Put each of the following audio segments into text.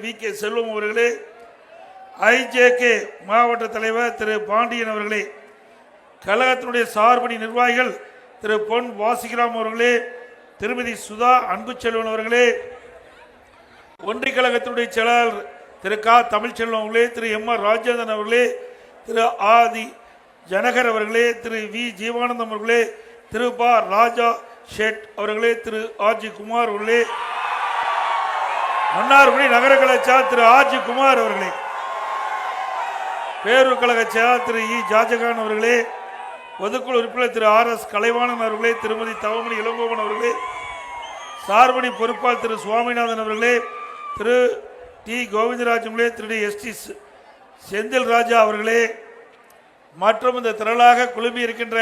VK. செல்வம் அவர்களே, IJK மாவட்ட தலைவர் திரு பாண்டியன் அவர்களே, கழகத்தினுடைய சார்பணி நிர்வாகிகள் திரு பொன் வாசிகிராம் அவர்களே, திருமதி சுதா அன்புச்செல்வன் அவர்களே, ஒன்றிய கழகத்தினுடைய செயலாளர் திரு க. தமிழ்ச்செல்வன் அவர்களே, திரு எம்.ஆர். ராஜேந்திரன் அவர்களே, திரு ஆதி ஜனகர் அவர்களே, திரு வி. ஜீவானந்தம் அவர்களே, திரு ப. ராஜா ஷெட் அவர்களே, திரு ஆர்ஜி குமார் அவர்களே, மன்னார்குடி நகர கழக செயலாளர் திரு ஆர்ஜி குமார் அவர்களே, பேரூர் கழக செயலாளர் திரு இ. ஜாஜகான் அவர்களே, பொதுக்குழு உறுப்பினர் திரு ஆர்.எஸ். கலைவாணன் அவர்களே, திருமதி தவமணி இளங்கோவன் அவர்களே, சார்பணி பொறுப்பாளர் திரு சுவாமிநாதன் அவர்களே, திரு டி. கோவிந்தராஜ் அவர்களே, திரு எஸ்.டி. செந்தில் ராஜா அவர்களே, மற்றும் இந்த திரளாக குழுமி இருக்கின்ற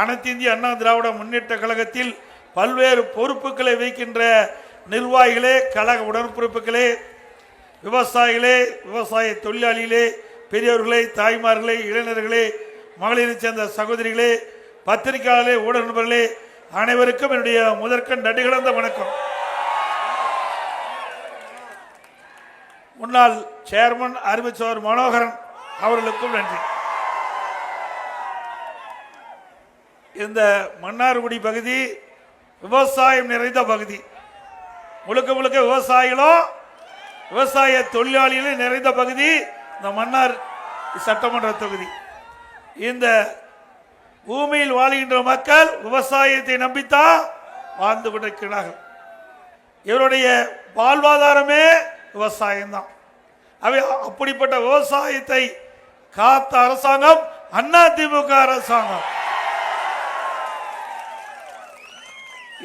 அனைத்து இந்திய அண்ணா திராவிட முன்னேற்ற கழகத்தில் பல்வேறு பொறுப்புகளை வைக்கின்ற நிர்வாகிகளே, கழக உடன்பிறப்புகளே, விவசாயிகளே, விவசாய தொழிலாளிகளே, பெரியவர்களே, தாய்மார்களே, இளைஞர்களே, மகளிரை சேர்ந்த சகோதரிகளே, பத்திரிகையாளர்களே, ஊடக நண்பர்களே, அனைவருக்கும் என்னுடைய முதற்கண் நன்றி கலந்த வணக்கம். முன்னாள் சேர்மன் அறிவிச்சவர் மனோகரன் அவர்களுக்கும் நன்றி. இந்த மன்னார்குடி பகுதி விவசாயம் நிறைந்த பகுதி, முழுக்க முழுக்க விவசாயிகளும் விவசாய தொழிலாளிகளும் நிறைந்த பகுதி இந்த மன்னார் சட்டமன்ற தொகுதி. இந்த பூமியில் வாழ்கின்ற மக்கள் விவசாயத்தை நம்பித்தான் வாழ்ந்து கொண்டிருக்கிறார்கள். இவருடைய வாழ்வாதாரமே விவசாயம்தான். அப்படிப்பட்ட விவசாயத்தை காத்த அரசாங்கம் அதிமுக அரசாங்கம்.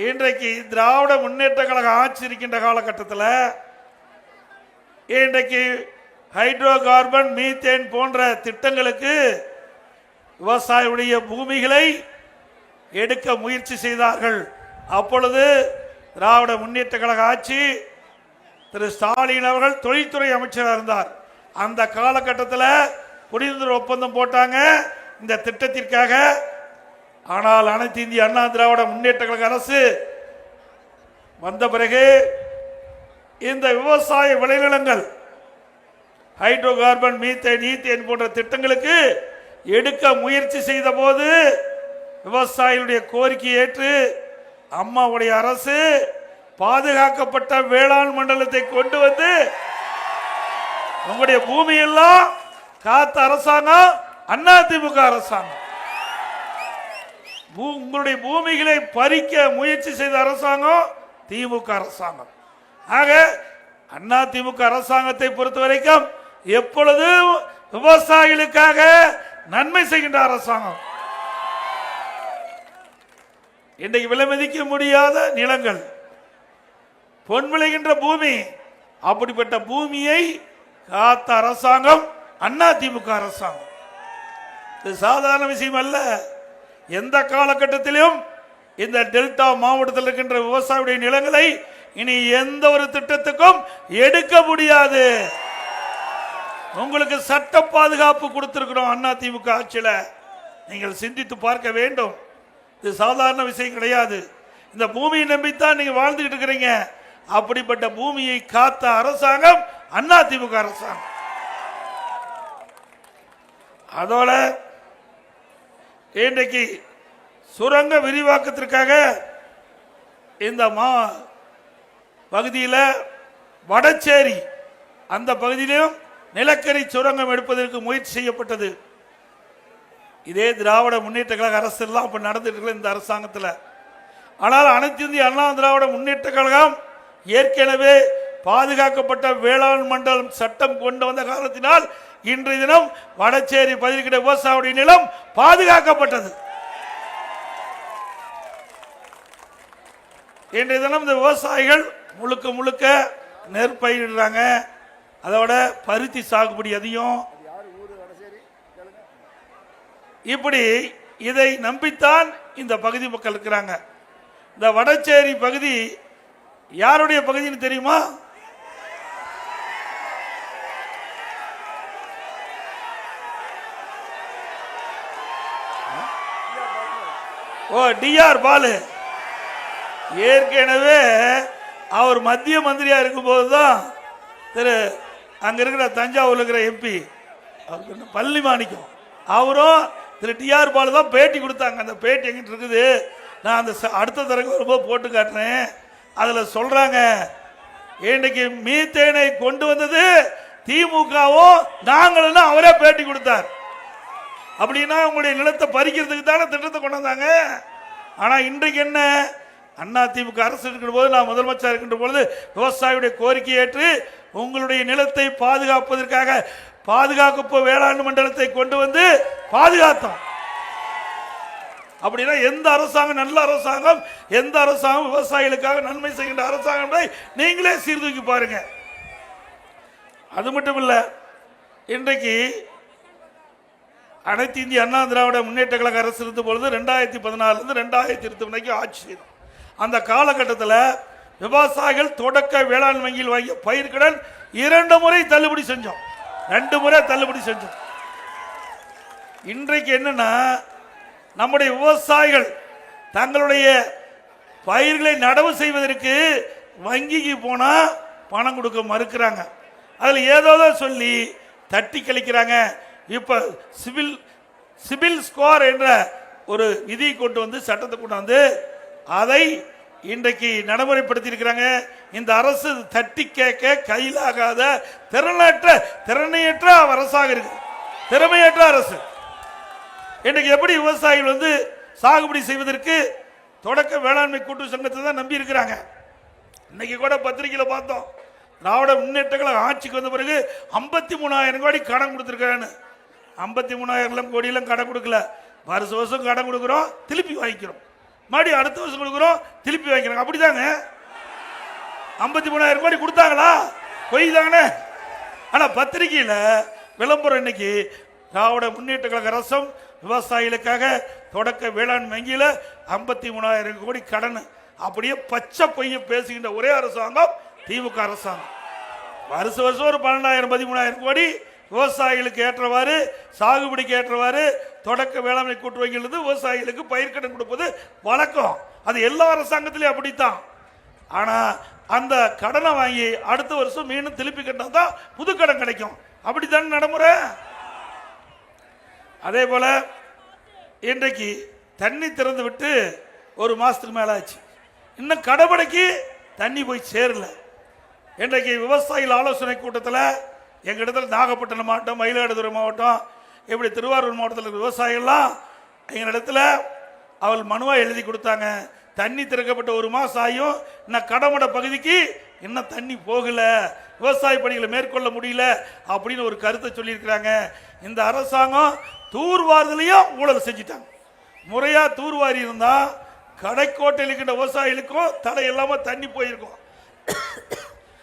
இன்றைக்கு திராவிட முன்னேற்ற கழக ஆட்சி இருக்கின்ற காலகட்டத்தில் இன்றைக்கு ஹைட்ரோ கார்பன், மீத்தேன் போன்ற திட்டங்களுக்கு விவசாயியுடைய பூமிகளை எடுக்க முயற்சி செய்தார்கள். அப்பொழுது திராவிட முன்னேற்ற கழக ஆட்சி திரு ஸ்டாலின் அவர்கள் தொழில்துறை அமைச்சராக இருந்தார். அந்த காலகட்டத்தில் புரிந்துணர்வு ஒப்பந்தம் போட்டாங்க இந்த திட்டத்திற்காக. ஆனால் அனைத்து இந்திய அண்ணா திராவிட முன்னேற்ற கழக அரசு வந்த பிறகு இந்த விவசாய விளைநிலங்கள் ஹைட்ரோ கார்பன், மீத்தேன், ஈத்தேன் போன்ற திட்டங்களுக்கு எடுக்க முயற்சி செய்த போது விவசாயிகளுடைய கோரிக்கை ஏற்று அம்மாவுடைய அரசு பாதுகாக்கப்பட்ட வேளாண் மண்டலத்தை கொண்டு வந்து உங்களுடைய பூமியெல்லாம் காத்த அரசாங்கம் அதிமுக அரசாங்கம். உங்களுடைய பூமிகளை பறிக்க முயற்சி செய்த அரசாங்கம் திமுக அரசாங்கம். ஆக அதிமுக அரசாங்கத்தை பொறுத்த வரைக்கும் எப்பொழுதும் விவசாயிகளுக்காக நன்மை செய்கின்ற அரசாங்கம். இன்றைக்கு விலை மதிக்க முடியாத நிலங்கள், பொன் விளைகின்ற பூமி, அப்படிப்பட்ட பூமியை காத்த அரசாங்கம் அதிமுக அரசாங்கம். இது சாதாரண விஷயம் அல்ல. எந்த காலகட்டத்திலும் இந்த டெல்டா மாவட்டத்தில் இருக்கின்ற விவசாயியுடைய நிலங்களை இனி எந்த ஒரு திட்டத்துக்கும் எடுக்க முடியாது. உங்களுக்கு சட்ட பாதுகாப்பு கொடுத்திருக்கிறோம் அதிமுக ஆட்சியில். நீங்கள் சிந்தித்து பார்க்க வேண்டும். இது சாதாரண விஷயம் கிடையாது. இந்த பூமியை நம்பித்தான் நீங்க வாழ்ந்துகிட்டு இருக்கிறீங்க. அப்படிப்பட்ட பூமியை காத்த அரசாங்கம் அதிமுக அரசாங்கம். அதோட இன்றைக்கு சுரங்க விரிவாக்கத்திற்காக இந்த பகுதியில் வடச்சேரி அந்த பகுதியிலும் நிலக்கரி சுரங்கம் எடுப்பதற்கு முயற்சி செய்யப்பட்டது. இதே திராவிட முன்னேற்ற கழக அரசு எல்லாம் இப்ப நடந்துட்டு இந்த அரசாங்கத்தில். ஆனால் அனைத்து இந்திய அண்ணா திராவிட முன்னேற்ற கழகம் ஏற்கனவே பாதுகாக்கப்பட்ட வேளாண் மண்டலம் சட்டம் கொண்டு வந்த காரணத்தினால் இன்றைய தினம் வடச்சேரி பகுதியில் விவசாயியுடைய நிலம் பாதுகாக்கப்பட்டது. இன்றைய தினம் இந்த விவசாயிகள் முழுக்க முழுக்க நெற்பயிரிடுறாங்க. அதோட பருத்தி சாகுபடி அதிகம். இப்படி இதை நம்பித்தான் இந்த பகுதி மக்கள் இருக்கிறாங்க. இந்த வடச்சேரி பகுதி யாருடைய பகுதின்னு தெரியுமா? டி.ஆர். பாலு. ஏற்கனவே அவர் மத்திய மந்திரியா இருக்கும் போதுதான் திரு அங்க இருக்கிற தஞ்சாவூர்ல இருக்கிற எம்பி அவருக்கு பள்ளி மாணிக்கம், அவரும் திரு டிஆர் பாலு தான் பேட்டி கொடுத்தாங்க. அந்த பேட்டி எங்கிட்ட இருக்குது, நான் அந்த அடுத்த தரங்க வரும்போது போட்டு காட்டுறேன். அதுல சொல்றாங்க, இன்னைக்கு மீத்தேனை கொண்டு வந்தது திமுகவும் நாங்களும் அவரே பேட்டி கொடுத்தார். அப்படின்னா உங்களுடைய நிலத்தை பறிக்கிறதுக்கு தானே திட்டத்தை கொண்டு வந்தாங்க. ஆனா இன்றைக்கு என்ன, அண்ணா திமுக அரசு இருக்கிற போது, நான் முதலமைச்சர் இருக்கின்ற பொழுது விவசாயியுடைய கோரிக்கை ஏற்று உங்களுடைய நிலத்தை பாதுகாப்பதற்காக பாதுகாப்பு வேளாண் மண்டலத்தை கொண்டு வந்து பாதுகாத்தோம். அப்படின்னா எந்த அரசாங்கம் நல்ல அரசாங்கம், எந்த அரசாங்கம் விவசாயிகளுக்காக நன்மை செய்கின்ற அரசாங்கம் நீங்களே சீர்தூக்கி பாருங்க. அது மட்டும் இல்ல, இன்றைக்கு அனைத்து இந்திய அண்ணா திராவிட முன்னேற்ற கழக அரசு இருந்த பொழுது 2014 2020 ஆட்சி செய்தோம். அந்த காலகட்டத்தில் விவசாயிகள் தொடக்க வேளாண் வங்கியில் வாங்கிய பயிர்கடன் 2 முறை தள்ளுபடி செஞ்சோம், 2 முறை தள்ளுபடி செஞ்சோம். இன்றைக்கு என்னன்னா, நம்முடைய விவசாயிகள் தங்களுடைய பயிர்களை நடவு செய்வதற்கு வங்கிக்கு போனா பணம் கொடுக்க மறுக்கிறாங்க. அதில் ஏதோ சொல்லி தட்டி கழிக்கிறாங்க. இப்ப சிபில் ஸ்கோர் என்ற ஒரு விதியை கொண்டு வந்து சட்டத்தை கொண்டு வந்து அதை இன்றைக்கு நடைமுறைப்படுத்தி இருக்கிறாங்க. இந்த அரசு தட்டி கேட்க கையிலாகாத திறனையற்ற அரசாக இருக்கு, திறமையற்ற அரசு. இன்றைக்கு எப்படி விவசாயிகள் வந்து சாகுபடி செய்வதற்கு தொடக்க வேளாண்மை கூட்டு சங்கத்தை தான் நம்பி இருக்கிறாங்க. இன்னைக்கு கூட பத்திரிகையில பார்த்தோம், திராவிட முன்னேற்ற கழகம் ஆட்சிக்கு வந்த பிறகு 53,000 கோடி கடன் கொடுத்திருக்கான்னு. 53,000 கோடியெல்லாம் கடன் கொடுக்கல, வருஷம் கடன் கொடுக்குறோம், திருப்பி வாங்கிக்கிறோம், மறுபடியும் அடுத்த வருஷம் கொடுக்குறோம், திருப்பி வாங்கிக்கிறோம். அப்படிதாங்க 53,000 கோடி கொடுத்தாங்களா? பொய் தானே. ஆனா பத்திரிகையில விளம்பரம், இன்னைக்கு திராவிட முன்னேற்ற கழக அரசும் விவசாயிகளுக்காக தொடக்க வேளாண் வங்கியில 53,000 கோடி கடன். அப்படியே பச்சை பொய்ய பேசுகின்ற ஒரே அரசாங்கம் திமுக அரசாங்கம். வருஷம் ஒரு 12,000 13,000 கோடி விவசாயிகளுக்கு ஏற்றவாறு, சாகுபடிக்கு ஏற்றவாறு தொடக்க வேளாண்மை கூட்டு வங்கியிலிருந்து விவசாயிகளுக்கு பயிர்க்கடன் கொடுப்பது வழக்கம். அது எல்லா அரசாங்கத்திலையும் அப்படித்தான். ஆனா அந்த கடனை வாங்கி அடுத்த வருஷம் மீண்டும் திருப்பி கட்டினா தான் புது கடன் கிடைக்கும். அப்படித்தானே நடைமுறை. அதே போல இன்றைக்கு தண்ணி திறந்து விட்டு 1 மாசத்துக்கு மேல ஆச்சு, இன்னும் கடபடைக்கு தண்ணி போய் சேரல. இன்றைக்கு விவசாயிகள் ஆலோசனை கூட்டத்தில் எங்க இடத்துல நாகப்பட்டினம் மாவட்டம், மயிலாடுதுறை மாவட்டம், இப்படி திருவாரூர் மாவட்டத்தில் விவசாயிகள்லாம் எங்க இடத்துல அவள் மனுவா எழுதி கொடுத்தாங்க. தண்ணி திறக்கப்பட்ட 1 மாசம் ஆயும் இன்னும் கடமட பகுதிக்கு இன்னும் தண்ணி போகல, விவசாய பணிகளை மேற்கொள்ள முடியல அப்படின்னு ஒரு கருத்தை சொல்லியிருக்கிறாங்க. இந்த அரசாங்கம் தூர்வாரதுலையும் ஊழல் செஞ்சிட்டாங்க. முறையா தூர்வாரி இருந்தா கடைக்கோட்டையில் இருக்கின்ற விவசாயிகளுக்கும் தடை இல்லாம தண்ணி போயிருக்கும்.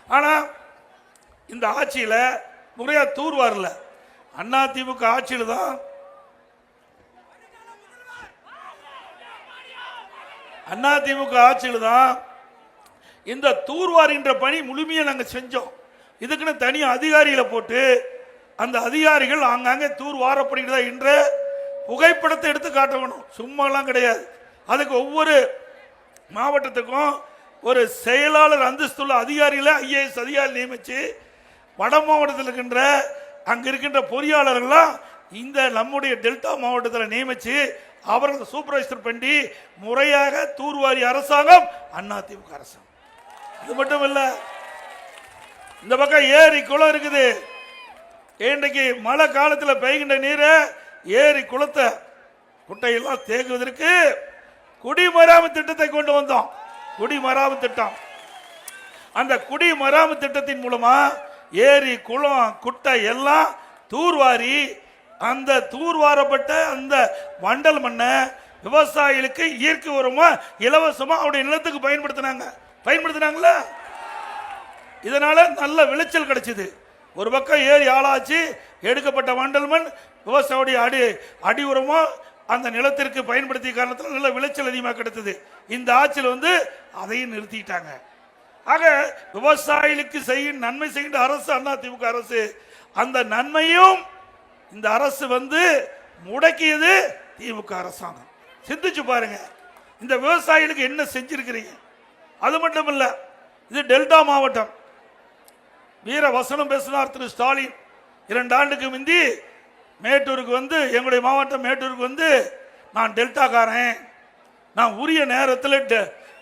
ஆனா இந்த ஆட்சியில முறையா தூர்வாரல. அண்ணா திமுக ஆட்சியில் தான் இந்த தூர்வாரின்ற பணி முழுமையா நாங்க செஞ்சோம். இதுக்குன்னு தனி அதிகாரிகளை போட்டு அந்த அதிகாரிகள் ஆங்காங்கே தூர் வாரப்படுகிறதா என்ற புகைப்படத்தை எடுத்து காட்டணும், சும்மாலாம் கிடையாது. அதுக்கு ஒவ்வொரு மாவட்டத்துக்கும் ஒரு செயலாளர் அந்தஸ்துள்ள அதிகாரிகளை IAS அதிகாரி நியமிச்சு வட மாவட்டத்தில் இருக்கின்ற அங்க இருக்கின்ற பொறியாளர்கள்லாம் இந்த நம்முடைய டெல்டா மாவட்டத்தில் நியமிச்சு அவர்கள் சூப்பர்வைசர் பண்ணி முறையாக தூர்வாரி அரசாங்கம் அதிமுக அரசாங்கம். இது மட்டும் இல்ல, இந்த பக்கம் ஏரி குளம் இருக்குது. இன்றைக்கு மழை காலத்தில் பெய்கின்ற நீரை ஏரி குளத்தை குட்டையெல்லாம் தேங்குவதற்கு குடிமராமத்து திட்டத்தை கொண்டு வந்தோம். குடிமராமத்து திட்டம். அந்த குடிமராமத்து திட்டத்தின் மூலமா ஏரி குளம் குட்டை எல்லாம் தூர்வாரி அந்த தூர்வாரப்பட்ட அந்த வண்டல் மண்ணை விவசாயிகளுக்கு இயற்கை உரமா இலவசமா அவருடைய நிலத்துக்கு பயன்படுத்தினாங்களா. இதனால நல்ல விளைச்சல் கிடைச்சது. ஒரு பக்கம் ஏரி ஆளாச்சு, எடுக்கப்பட்ட வண்டல் மண் விவசாயியுடைய அடி உரமா அந்த நிலத்திற்கு பயன்படுத்திய காரணத்தில் நல்ல விளைச்சல் அதிகமாக கிடைத்தது. இந்த ஆட்சியில் அதையும் நிறுத்திட்டாங்க. ஆக விவசாயிகளுக்கு நன்மை செய்கின்ற அரசு அதிமுக அரசு. அந்த நன்மையும் இந்த அரசு முடக்கியது திமுக அரசாங்கம். சிந்திச்சு பாருங்க, இந்த விவசாயிகளுக்கு என்ன செஞ்சிருக்கிறீங்க. அது மட்டும் இல்ல, இது டெல்டா மாவட்டம். வீர வசனம் பேசினார் திரு ஸ்டாலின். 2 ஆண்டுக்கு முந்தி மேட்டூருக்கு வந்து, எங்களுடைய மாவட்டம் மேட்டூருக்கு வந்து, நான் டெல்டாக்காரன், நான் உரிய நேரத்தில்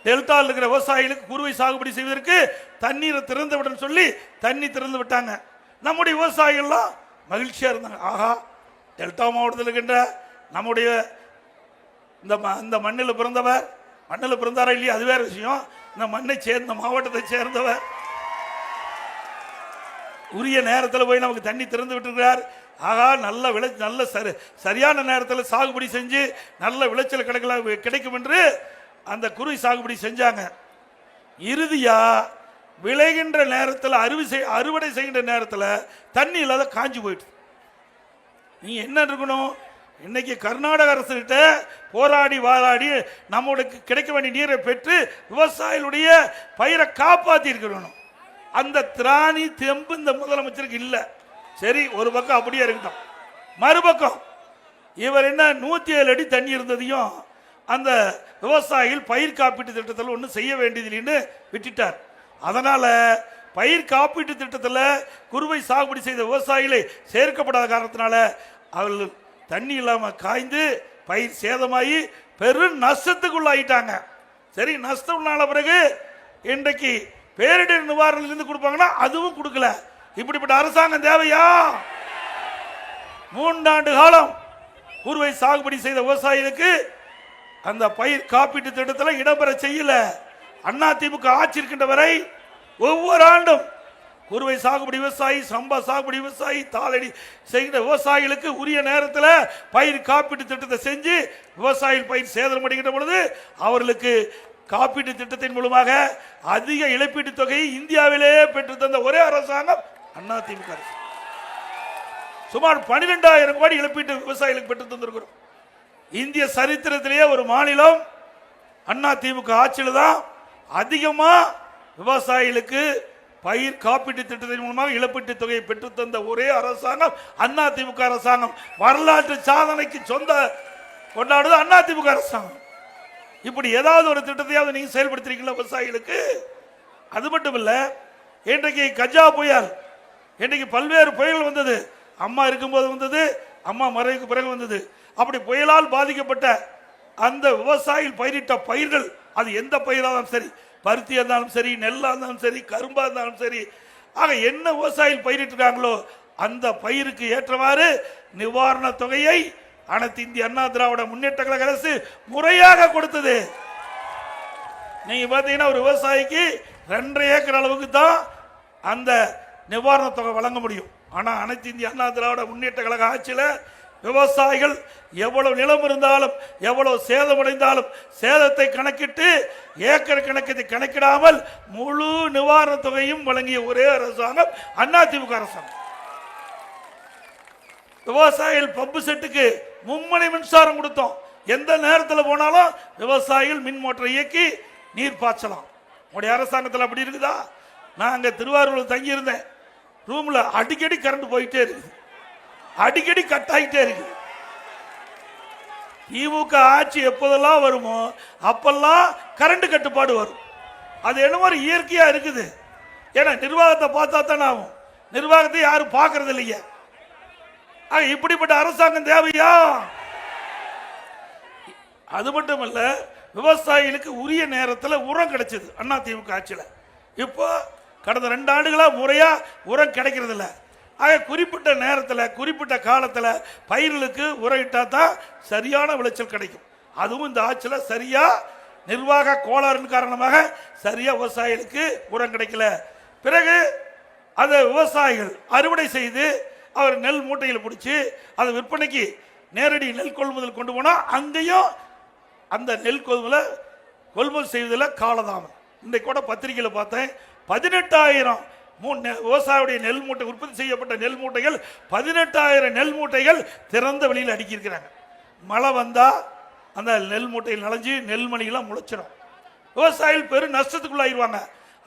டெல்டாவில் இருக்கிற விவசாயிகளுக்கு குறுவை சாகுபடி செய்வதற்கு தண்ணீரை திறந்து விடன்னு சொல்லி தண்ணி திறந்து விட்டாங்க. நம்முடைய விவசாயிகள்லாம் மகிழ்ச்சியா இருந்தாங்க. ஆஹா, டெல்டா மாவட்டத்தில் இருக்கின்ற நம்முடைய இந்த மண்ணில் பிறந்தவர், மண்ணில் பிறந்தாரா இல்லையா அது வேற விஷயம், இந்த மண்ணை சேர்ந்த மாவட்டத்தை சேர்ந்தவர் உரிய நேரத்தில் போய் நமக்கு தண்ணி திறந்து விட்டுருக்கிறார். ஆகா, நல்ல சரியான நேரத்தில் சாகுபடி செஞ்சு நல்ல விளைச்சல் கிடைக்கும் என்று அந்த குறுவை சாகுபடி செஞ்சாங்க. இறுதியா விளைகின்ற நேரத்தில் அறுவடை செய்கின்ற நேரத்தில் தண்ணி இல்லாத காஞ்சி போயிட்டு. நீ என்ன இருக்கணும், இன்னைக்கு கர்நாடக அரசு கிட்ட போராடி வாராடி நம்மளுக்கு கிடைக்க வேண்டிய நீரை பெற்று விவசாயிகளுடைய பயிரை காப்பாற்றி இருக்கணும். அந்த திராணி தெம்பு இந்த முதலமைச்சருக்கு இல்லை. சரி, ஒரு பக்கம் அப்படியே இருக்கட்டும். மறுபக்கம் இவர் என்ன 107 அடி தண்ணி இருந்ததையும் அந்த விவசாயிகள் பயிர் காப்பீட்டு திட்டத்தில் ஒன்றும் செய்ய வேண்டியதில்லைன்னு விட்டுட்டார். அதனால பயிர் காப்பீட்டு திட்டத்தில் குறுவை சாகுபடி செய்த விவசாயிகளை சேர்க்கப்படாத காரணத்தினால அவர்கள் தண்ணி இல்லாமல் காய்ந்து பயிர் சேதமாகி பெரும் நஷ்டத்துக்குள்ளாயிட்டாங்க. சரி, நஷ்டம்னால பிறகு இன்றைக்கு பேரிடர் நிவாரணம் கொடுப்பாங்கன்னா அதுவும் கொடுக்கல. இப்படிப்பட்ட அரசாங்கம் தேவையா? 3 ஆண்டு காலம் குறுவை சாகுபடி செய்த விவசாயிகளுக்கு அந்த பயிர் காப்பீட்டு திட்டத்தில் இடம்பெற செய்யல. அதிமுக ஆட்சி இருக்கின்ற வரை ஒவ்வொரு ஆண்டும் குறுவை சாகுபடி விவசாயி, சம்பா சாகுபடி விவசாயி, தாளடி செய்கிற விவசாயிகளுக்கு உரிய நேரத்தில் பயிர் காப்பீட்டு திட்டத்தை செஞ்சு விவசாயிகள் பயிர் சேதம் அடைகின்ற பொழுது அவர்களுக்கு காப்பீட்டு திட்டத்தின் மூலமாக அதிக இழப்பீட்டு தொகையை இந்தியாவிலே பெற்று தந்த ஒரே அரசாங்கம் அதிமுக அரசு. சுமார் 12,000 கோடி இழப்பீட்டு விவசாயிகளுக்கு பெற்று தந்திருக்கிறோம். இந்திய சரித்திரத்திலேயே ஒரு மாநிலம் அதிமுக ஆட்சியில் தான் அதிகமா விவசாயிகளுக்கு பயிர் காப்பீட்டு திட்டத்தின் மூலமாக இழப்பீட்டு தொகையை பெற்று தந்த ஒரே அரசாங்கம் அதிமுக அரசாங்கம். வரலாற்று சாதனைக்கு சொந்த கொண்டாடுது அதிமுக அரசாங்கம். இப்படி ஏதாவது ஒரு திட்டத்தையாவது நீங்க செயல்படுத்திருக்கீங்களா விவசாயிகளுக்கு? அது மட்டும் இல்ல, இன்றைக்கு கஜா புயல், இன்றைக்கு பல்வேறு புயல் வந்தது. அம்மா இருக்கும்போது வந்தது, அம்மா மறைவுக்கு பிறகு வந்தது. அப்படி புயலால் பாதிக்கப்பட்ட அந்த விவசாயிகள் பயிரிட்ட பயிர்கள், அது எந்த பயிராலும் சரி, பருத்தியா இருந்தாலும் சரி, நெல்லா இருந்தாலும் சரி, கரும்பா இருந்தாலும் சரி, ஆக என்ன விவசாயிகள் பயிரிட்டிருக்காங்களோ அந்த பயிருக்கு ஏற்றவாறு நிவாரண தொகையை அனைத்து இந்திய அண்ணா திராவிட முன்னேற்ற கழக அரசு முறையாக கொடுத்தது. நீங்க பாத்தீங்கன்னா ஒரு விவசாயிக்கு 2.5 ஏக்கர் அளவுக்கு தான் அந்த நிவாரண தொகை வழங்க முடியும். ஆனா அனைத்து இந்திய அண்ணா திராவிட முன்னேற்ற கழக ஆட்சியில் விவசாயிகள் எவ்வளவு நிலம் இருந்தாலும் எவ்வளவு சேதமடைந்தாலும் சேதத்தை கணக்கிட்டு ஏக்கர் கணக்கத்தை கணக்கிடாமல் முழு நிவாரண தொகையும் வழங்கிய ஒரே அரசாங்கம் அதிமுக அரசாங்கம். விவசாயிகள் பம்பு செட்டுக்கு மும்மணி மின்சாரம் கொடுத்தோம். எந்த நேரத்தில் போனாலும் விவசாயிகள் மின் மோட்டரை இயக்கி நீர் பாய்ச்சலாம். உங்களுடைய அரசாங்கத்தில் அப்படி இருக்குதா? நான் அங்கே திருவாரூரில் தங்கியிருந்தேன். ரூம்ல அடிக்கடி கரண்ட் போயிட்டே இருக்குது, அடிக்கடி கட் ஆகிட்டே இருக்கு. திமுக ஆட்சி எப்போதெல்லாம் வருமோ அப்பெல்லாம் கரண்ட் கட்டுப்பாடு வரும். அது என்னமோ இயற்கையா இருக்குது. ஏன்னா நிர்வாகத்தை பார்த்தா தானே ஆகும். நிர்வாகத்தை யாரும் பார்க்கறது இல்லையா? இப்படிப்பட்ட அரசாங்கம் தேவையா? அது மட்டுமல்ல, விவசாயிகளுக்கு உரிய நேரத்தில் உரம் கிடைச்சது அதிமுக ஆட்சியில். இப்போ கடந்த 2 ஆண்டுகளா முறையா உரம் கிடைக்கிறது இல்லை. ஆக குறிப்பிட்ட நேரத்தில் குறிப்பிட்ட காலத்தில் பயிர்களுக்கு உரம் இட்டா தான் சரியான விளைச்சல் கிடைக்கும். அதுவும் இந்த ஆட்சியில் சரியா நிர்வாக கோளாறின் காரணமாக சரியா விவசாயிகளுக்கு உரம் கிடைக்கல. பிறகு அந்த விவசாயிகள் அறுவடை செய்து அவர் நெல் மூட்டையில் பிடிச்சி அதை விற்பனைக்கு நேரடி நெல் கொள்முதல் கொண்டு போனால் அங்கேயும் அந்த நெல் கொள்முதல் செய்வதில் காலதாமம். இன்றைக்கு கூட பத்திரிகையில் பார்த்தேன், 18,000 விவசாயியுடைய நெல் மூட்டை, உற்பத்தி செய்யப்பட்ட நெல் மூட்டைகள் 18,000 நெல் மூட்டைகள் திறந்த வெளியில் அடுக்கியிருக்கிறாங்க. மழை வந்தா அந்த நெல் மூட்டையில் நனைஞ்சு நெல்மணிகளாம் முளைச்சிடும். விவசாயிகள் பெரும் நஷ்டத்துக்குள்ளாயிருவாங்க.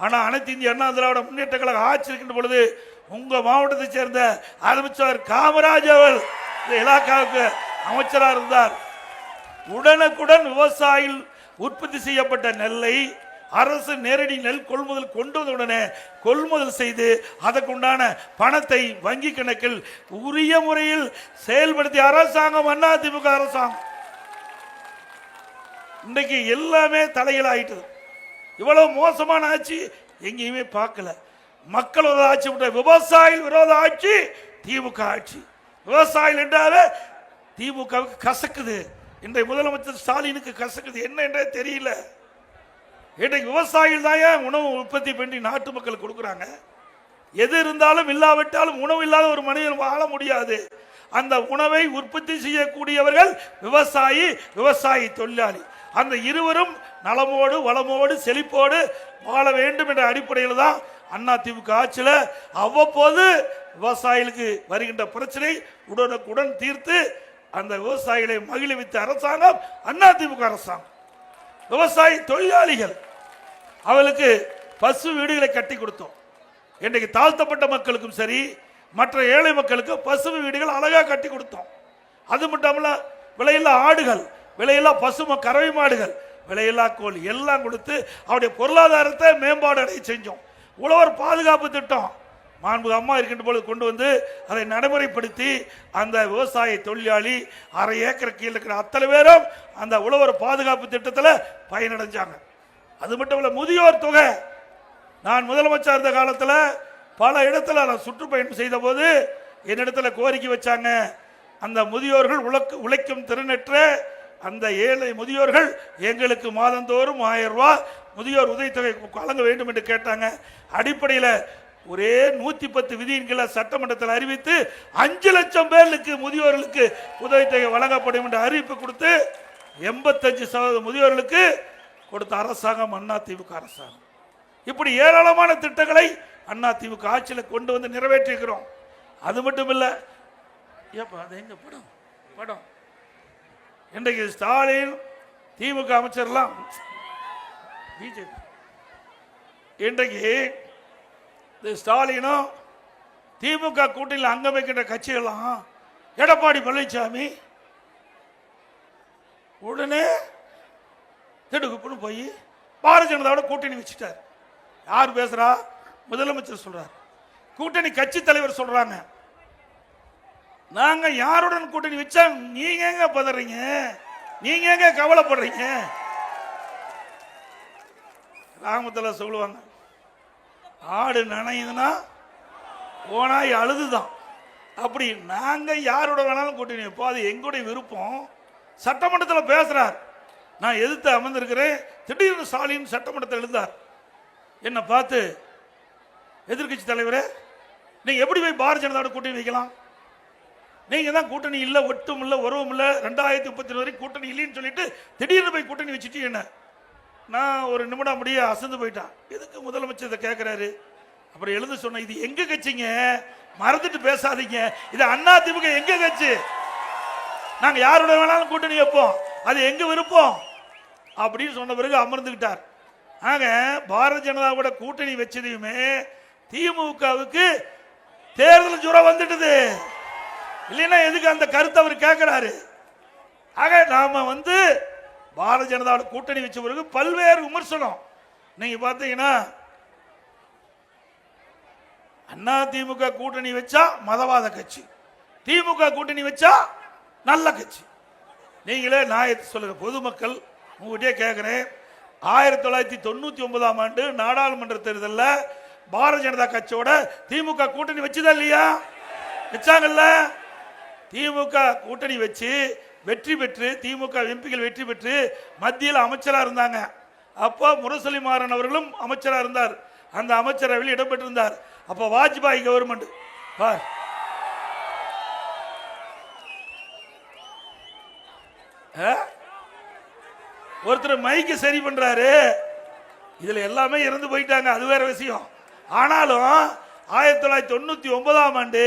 ஆனால் அனைத்து இந்திய அண்ணா திராவிட முன்னேற்ற கழக ஆட்சி இருக்கின்ற பொழுது உங்க மாவட்டத்தை சேர்ந்த அமைச்சர் காமராஜ் அவர்கள் இந்த இலாக்காவுக்கு அமைச்சராக இருந்தார். உடனுக்குடன் விவசாயிகள் உற்பத்தி செய்யப்பட்ட நெல்லை அரசு நேரடி நெல் கொள்முதல் கொண்டு வந்தவுடனே கொள்முதல் செய்து அதற்குண்டான பணத்தை வங்கி கணக்கில் உரிய முறையில் செயல்படுத்திய அரசாங்கம் அதிமுக அரசாங்கம். இன்றைக்கு எல்லாமே தலையில் ஆயிட்டது. இவ்வளவு மோசமான ஆட்சி எங்கேயுமே பார்க்கல. மக்கள் விரோத ஆட்சி, விவசாயிகள் விரோத ஆட்சி திமுக ஆட்சி. விவசாயிகள் என்றாலே திமுகவுக்கு கசக்குது. இன்றைய முதலமைச்சர் ஸ்டாலினுக்கு கசக்குது, என்ன என்றே தெரியல. இன்றைக்கு விவசாயிகள் தான் உணவு உற்பத்தி பண்ணி நாட்டு மக்கள் கொடுக்குறாங்க. எது இருந்தாலும் இல்லாவிட்டாலும் உணவு இல்லாத ஒரு மனிதன் வாழ முடியாது. அந்த உணவை உற்பத்தி செய்யக்கூடியவர்கள் விவசாயி, விவசாயி தொழிலாளி. அந்த இருவரும் நலமோடு வளமோடு செழிப்போடு வாழ வேண்டும் என்ற அடிப்படையில் தான் அதிமுக ஆட்சியில் அவ்வப்போது விவசாயிகளுக்கு வருகின்ற பிரச்சனை உடனுக்குடன் தீர்த்து அந்த விவசாயிகளை மகிழ்வித்த அரசாங்கம் அதிமுக அரசாங்கம். விவசாயி தொழிலாளிகள் அவளுக்கு பசு வீடுகளை கட்டி கொடுத்தோம். இன்றைக்கு தாழ்த்தப்பட்ட மக்களுக்கும் சரி, மற்ற ஏழை மக்களுக்கு பசு வீடுகள் அழகா கட்டி கொடுத்தோம். அது மட்டும் விலையில்லா ஆடுகள், விலையில்லா பசு கறவை மாடுகள், விலையில்லா கோழி எல்லாம் கொடுத்து அவருடைய பொருளாதாரத்தை மேம்பாடு அடைய செஞ்சோம். உழவர் பாதுகாப்பு திட்டம் மாண்பு அம்மா இருக்கின்ற பொழுது கொண்டு வந்து அதை நடைமுறைப்படுத்தி அந்த விவசாய தொழிலாளி அரை ஏக்கர் கீழே இருக்கிற அத்தனை பேரும் அந்த உழவர் பாதுகாப்பு திட்டத்தில் பயனடைஞ்சாங்க. அது மட்டும் இல்லை, முதியோர் தொகை. நான் முதலமைச்சர் இருந்த காலத்தில் பல இடத்துல நான் சுற்றுப்பயணம் செய்த போது என்னிடத்துல கோரிக்கை வச்சாங்க. அந்த முதியோர்கள் உழைக்கும் திறனற்ற அந்த ஏழை முதியோர்கள் எங்களுக்கு மாதந்தோறும் 1000 ரூபாய் முதியோர் உதவித்தொகை வழங்க வேண்டும் என்று கேட்டாங்க. அடிப்படையில் ஒரே 110 விதியின் கீழே சட்டமன்றத்தில் அறிவித்து 5 லட்சம் பேருக்கு முதியோர்களுக்கு உதவித்தொகை வழங்கப்படும் என்று அறிவிப்பு கொடுத்து 85% முதியோர்களுக்கு கொடுத்த அரசாங்கம் அதிமுக அரசாங்கம். இப்படி ஏராளமான திட்டங்களை அதிமுக ஆட்சியில் கொண்டு வந்து நிறைவேற்றிருக்கிறோம். அது மட்டும் இல்லை, ஏப்பா அது எங்க படம் படம் இன்றைக்கு ஸ்டாலின் திமுக அமைச்சர்லாம் பிஜேபி இன்றைக்கு ஸ்டாலினும் திமுக கூட்டணியில் அங்க வைக்கின்ற கட்சிகள்லாம் எடப்பாடி பழனிசாமி உடனே திடுக்குப்புன்னு போய் பாரதிய ஜனதாவோட கூட்டணி வச்சுட்டார். யார் பேசுறா? முதலமைச்சர் சொல்றார், கூட்டணி கட்சி தலைவர் சொல்றாங்க. நாங்க யாருடன் கூட்டணி வச்சா நீங்க எங்க பதறீங்க, நீங்க எங்க கவலைப்படுறீங்க? கிராமத்தில் சொல்லுவாங்க, ஆடு நனையுதுன்னா ஓனாய் அழுதுதான். அப்படி நாங்க யாரோட வேணாலும் கூட்டணி வைப்போம், அது எங்களுடைய விருப்பம். சட்டமன்றத்தில் பேசுறார், நான் எதிர்த்து அமர்ந்திருக்கிறேன். திடீர்னு ஸ்டாலின் சட்டமன்றத்தில் எழுந்தார். என்ன பார்த்து, எதிர்கட்சி தலைவரே நீங்க எப்படி போய் பாரதிய ஜனதாவோட கூட்டணி வைக்கலாம்? நீங்க தான் கூட்டணி இல்லை, ஒட்டும் இல்லை, உறவும் இல்லை, 2030 வரைக்கும் கூட்டணி இல்லைன்னு சொல்லிட்டு திடீர்னு போய் கூட்டணி வச்சுட்டு என்ன? நான் ஒரு நிமிடம் முடிய அசந்து போயிட்டான். எதுக்கு முதலமைச்சர் இதை கேட்கிறாரு? அப்புறம் எழுந்து சொன்ன, இது எங்க கட்சிங்க, மறந்துட்டு பேசாதீங்க, இது அதிமுக எங்க கட்சி, நாங்க யாரோட வேணாலும் கூட்டணி வைப்போம், அது எங்க விருப்பம் அப்படின்னு சொன்ன பிறகு அமர்ந்துகிட்டார். ஆக பாரதிய ஜனதாவோட கூட்டணி வச்சதையுமே திமுகவுக்கு தேர்தல் ஜுரம் வந்துட்டது. இல்லைன்னா எதுக்கு அந்த கருத்தை அவர் கேட்கிறாரு? ஆக நாம பாரதிய ஜனதாவோட கூட்டணி வச்ச பிறகு பல்வேறு விமர்சனம். நீங்க பாத்தீங்கன்னா அதிமுக கூட்டணி வச்சா மதவாத கட்சி, திமுக கூட்டணி வச்சா நல்ல கட்சி. நீங்களே நான் சொல்லுங்க, பொதுமக்கள் உங்ககிட்டே கேட்கிறேன், 1999ஆம் ஆண்டு நாடாளுமன்ற தேர்தலில் பாரதிய ஜனதா கட்சியோட திமுக கூட்டணி வச்சுதா இல்லையா? வச்சாங்கல்ல. திமுக கூட்டணி வச்சு வெற்றி பெற்று, திமுக எம்பிகள் வெற்றி பெற்று மத்தியில் அமைச்சராக இருந்தாங்க. அப்போ முரசொலி மாறன் அவர்களும் அமைச்சராக இருந்தார், அந்த அமைச்சரவையில் இடம்பெற்றிருந்தார். அப்போ வாஜ்பாய் கவர்மெண்ட் பார், ஒருத்தர் மைக்கு சரி பண்றாரு, இதுல எல்லாமே இறந்து போயிட்டாங்க, அது வேற விஷயம். ஆனாலும் 1999ஆம் ஆண்டு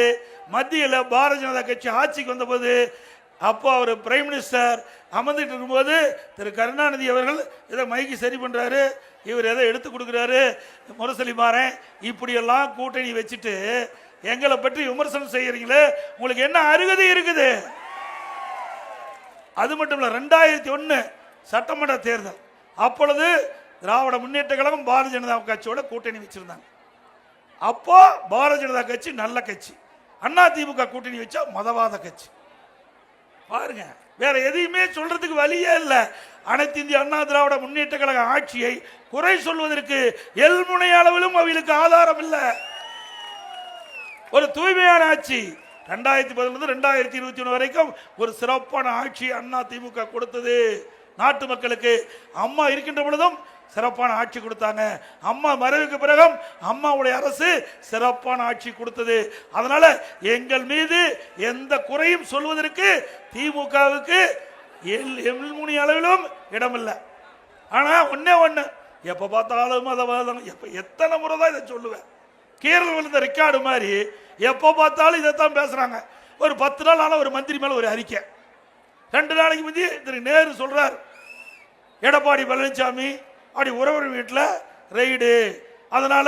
மத்தியில் பாரதிய ஜனதா கட்சி ஆட்சிக்கு வந்தபோது, அப்போ அவர் பிரைம் மினிஸ்டர் அமர்ந்துட்டு இருக்கும்போது திரு கருணாநிதி அவர்கள் இதை மைக்கு சரி பண்றாரு, இவர் எதை எடுத்து கொடுக்குறாரு, முரசொலி மாறன் இப்படியெல்லாம் கூட்டணி வச்சுட்டு எங்களை பற்றி விமர்சனம் செய்யறீங்களே, உங்களுக்கு என்ன அருகதை இருக்குது? அது மட்டும் இல்ல, 2001 சட்டமன்ற தேர்தல், அப்பொழுது திராவிட முன்னேற்ற கழகம் பாரதிய ஜனதா கட்சியோட கூட்டணி வச்சிருந்தாங்க. அப்போ பாரதிய ஜனதா கட்சி நல்ல கட்சி, அண்ணா திமுக கூட்டணி வச்சா மதவாத கட்சி. பாருங்க, வேற எதையுமே சொல்றதுக்கு வழியே இல்லை. அனைத்து இந்திய அண்ணா திராவிட முன்னேற்ற கழக ஆட்சியை குறை சொல்வதற்கு எல்முனை அளவிலும் அவர்களுக்கு ஆதாரம் இல்லை. ஒரு தூய்மையான ஆட்சி 2011 2021 வரைக்கும் ஒரு சிறப்பான ஆட்சி அண்ணா திமுக கொடுத்தது நாட்டு மக்களுக்கு. அம்மா இருக்கின்ற பொழுதும் சிறப்பான ஆட்சி கொடுத்தாங்க. அம்மா மறைவுக்கு பிறகும் அம்மாவுடைய அரசு சிறப்பான ஆட்சி கொடுத்தது. அதனால எங்கள் மீது எந்த குறையும் சொல்வதற்கு திமுகவுக்கு எல்முனை அளவிலும் இடமில்லை. ஆனா ஒன்னே ஒண்ணு, எப்ப பார்த்தாலும் மதவாதம். எத்தனை முறை தான் இதை சொல்லுவேன். கீரல் விழுந்த ரெக்கார்டு மாதிரி எப்போ பார்த்தாலும் இதைத்தான் பேசுறாங்க. ஒரு 10 நாள் ஆன ஒரு மந்திரி மேல ஒரு அறிக்கை, 2 நாளைக்கு முந்தி திரு நேரு சொல்றார், எடப்பாடி பழனிசாமி அப்படி உறவர் வீட்டில் ரெய்டு, அதனால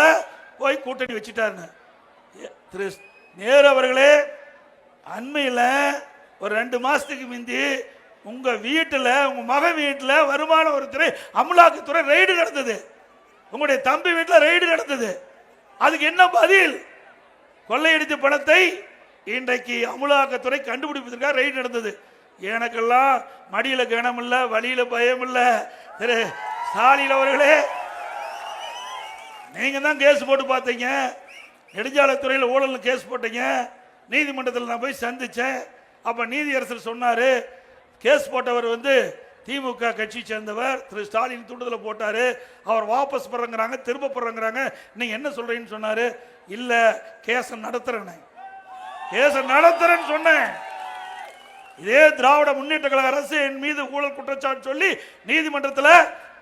போய் கூட்டணி வச்சுட்டாருன்னு. திரு நேரு அவர்களே, அண்மையில் ஒரு 2 மாசத்துக்கு முந்தி உங்க வீட்டில், உங்க மகன் வீட்டில் வருமான வரித்துறை அமலாக்கத்துறை ரெய்டு நடந்தது. உங்களுடைய தம்பி வீட்டில் ரெய்டு நடந்தது. அதுக்கு என்ன பதில்? கொள்ளையடித்த பணத்தை இன்றைக்கு அமலாக்கத்துறை கண்டுபிடிப்பதற்காக ரெய்டு நடந்தது. எனக்கெல்லாம் மடியில கனம் இல்ல, வழியில பயம் இல்ல. திரு ஸ்டாலின் அவர்களே, நீங்க தான் கேஸ் போட்டு பார்த்தீங்க, நெடுஞ்சாலைத்துறையில் ஊழல் கேஸ் போட்டீங்க. நீதிமன்றத்தில் நான் போய் சந்திச்சேன். அப்ப நீதியரசர் சொன்னாரு, கேஸ் போட்டவர் திமுக கட்சி சேர்ந்தவர், திரு ஸ்டாலின் தூண்டுதல போட்டாரு, அவர் வாபஸ் பெறங்கிறாங்க, திரும்ப பெறங்கிறாங்க, நீங்க என்ன சொல்றீங்கன்னு சொன்னாரு. இல்ல, கேஸ் நடத்துறேன்னு சொன்னேன். இதே திராவிட முன்னேற்ற கழக அரசு என் மீது ஊழல் குற்றச்சாட்டு சொல்லி நீதிமன்றத்தில்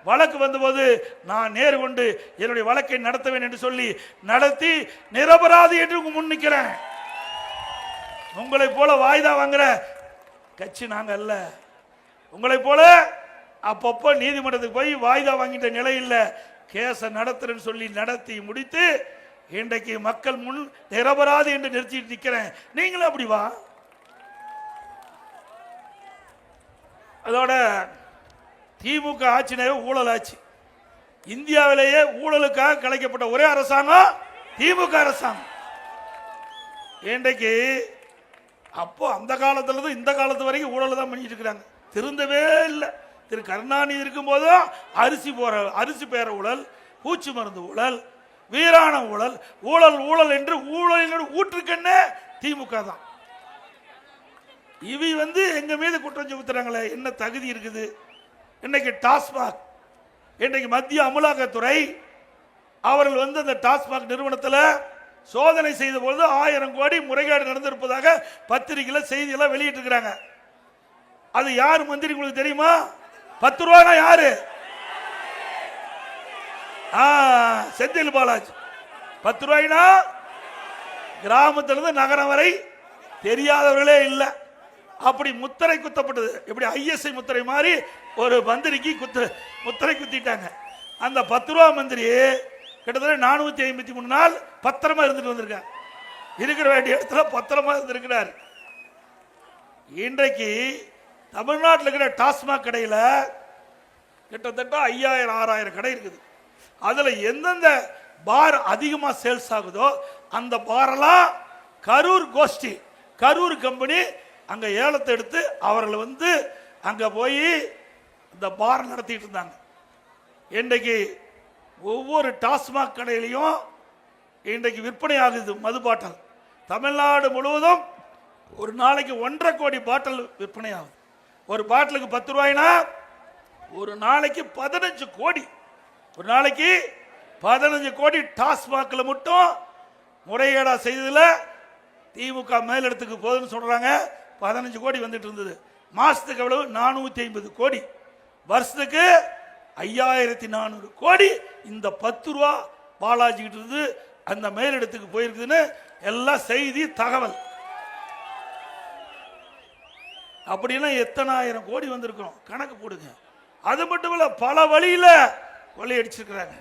வழக்கு வந்தபோது நான் நேரு கொண்டு என்னுடைய வழக்கை நடத்துவேன் என்று சொல்லி நடத்தி நிரபராதி என்று முன் நிற்கிறேன். உங்களை போல வாய்தா வாங்குற கட்சி நாங்க அல்ல. உங்களை போல அப்பப்போ நீதிமன்றத்துக்கு போய் வாய்தா வாங்கிட்ட நிலை இல்லை. கேஸை நடத்துறேன்னு சொல்லி நடத்தி முடித்து இன்றைக்கு மக்கள் முன் நிரபராதி என்று நிறுத்திட்டு நிற்கிறேன். நீங்களும் அப்படி வா. அதோட திமுக ஆட்சினாவே ஊழல் ஆட்சி. இந்தியாவிலேயே ஊழலுக்காக கலைக்கப்பட்ட ஒரே அரசாங்கம் திமுக அரசாங்கம். இன்றைக்கு அப்போ அந்த காலத்துல இருந்து இந்த காலத்து வரைக்கும் ஊழல் தான் பண்ணிட்டு இருக்கிறாங்க, திருந்தவே இல்லை. திரு கருணாநிதி இருக்கும் போதும் அரிசி பேர ஊழல், பூச்சி மருந்து ஊழல், வீராண ஊழல், ஊழல் ஊழல் என்று ஊழல் ஊற்றுக்கண்ணே திமுக தான். இவி எங்க மீது குற்றம் சுமத்துறாங்களே, என்ன தகுதி இருக்குது? இன்னைக்கு டாஸ்மாக், இன்றைக்கு மத்திய அமலாக்கத்துறை அவர்கள் அந்த டாஸ்மாக் நிறுவனத்தில் சோதனை செய்த பொழுது 1000 கோடி முறைகேடு நடந்திருப்பதாக பத்திரிகையில் செய்தியெல்லாம் வெளியிட்டு இருக்கிறாங்க. அது யார் மந்திரி உங்களுக்கு தெரியுமா? 10 ரூபாய்னா யாரு? செந்தில் பாலாஜி. 10 ரூபாய்னா கிராமத்திலிருந்து நகரம் வரை தெரியாதவர்களே இல்லை. அப்படி முத்திரை குத்தப்பட்டது. எப்படி ஐஎஸ்ஐ முத்திரை மாதிரி ஒரு மந்திரிக்கு முத்திரை குத்திட்டாங்க. அந்த 10 ரூபா மந்திரி கிட்டத்தட்ட 453 நாள் பத்திரமா இருந்துட்டு வந்திருக்காங்க. இருக்கிற வேண்டிய இடத்துல பத்திரமா இருந்திருக்கிறார். இன்றைக்கு தமிழ்நாட்டில் இருக்கிற டாஸ்மாக் கடையில் கிட்டத்தட்ட 5000-6000 கடை இருக்குது. அதுல எந்தெந்த பார் அதிகமா சேல்ஸ் ஆகுதோ அந்த பாரெல்லாம் கரூர் கோஷ்டி, கரூர் கம்பெனி அங்க ஏலத்தை எடுத்து அவர்கள் அங்க போய் இந்த பார் நடத்திட்டு இருந்தாங்க. இன்றைக்கு ஒவ்வொரு டாஸ்மாக் கடையிலையும் இன்றைக்கு விற்பனை ஆகுது மது பாட்டல். தமிழ்நாடு முழுவதும் ஒரு நாளைக்கு 1.5 கோடி பாட்டில் விற்பனை ஆகுது. ஒரு பாட்டிலுக்கு 10 ரூபாய்னா ஒரு நாளைக்கு 15 கோடி. ஒரு நாளைக்கு 15 கோடி டாஸ்மாக்ல மட்டும் முறைகேடா செய்ததுல திமுக மேலிடத்துக்கு போதுன்னு சொல்றாங்க. 15 கோடி வந்துட்டு இருந்தது. மாசத்துக்கு எவ்வளவு? 450 கோடி. வருஷத்துக்கு 5400 கோடி இந்த 10 ரூபா பாலாஜி கிட்ட இருந்து அந்த மேலிடத்துக்கு போயிருக்குதுன்னு எல்லாம் செய்தி தகவல். அப்படின்னா எத்தனை ஆயிரம் கோடி வந்திருக்கோம் கணக்கு போடுங்க. அது மட்டும் இல்ல, பல வழியில கொள்ளையடிச்சிருக்கிறாங்க.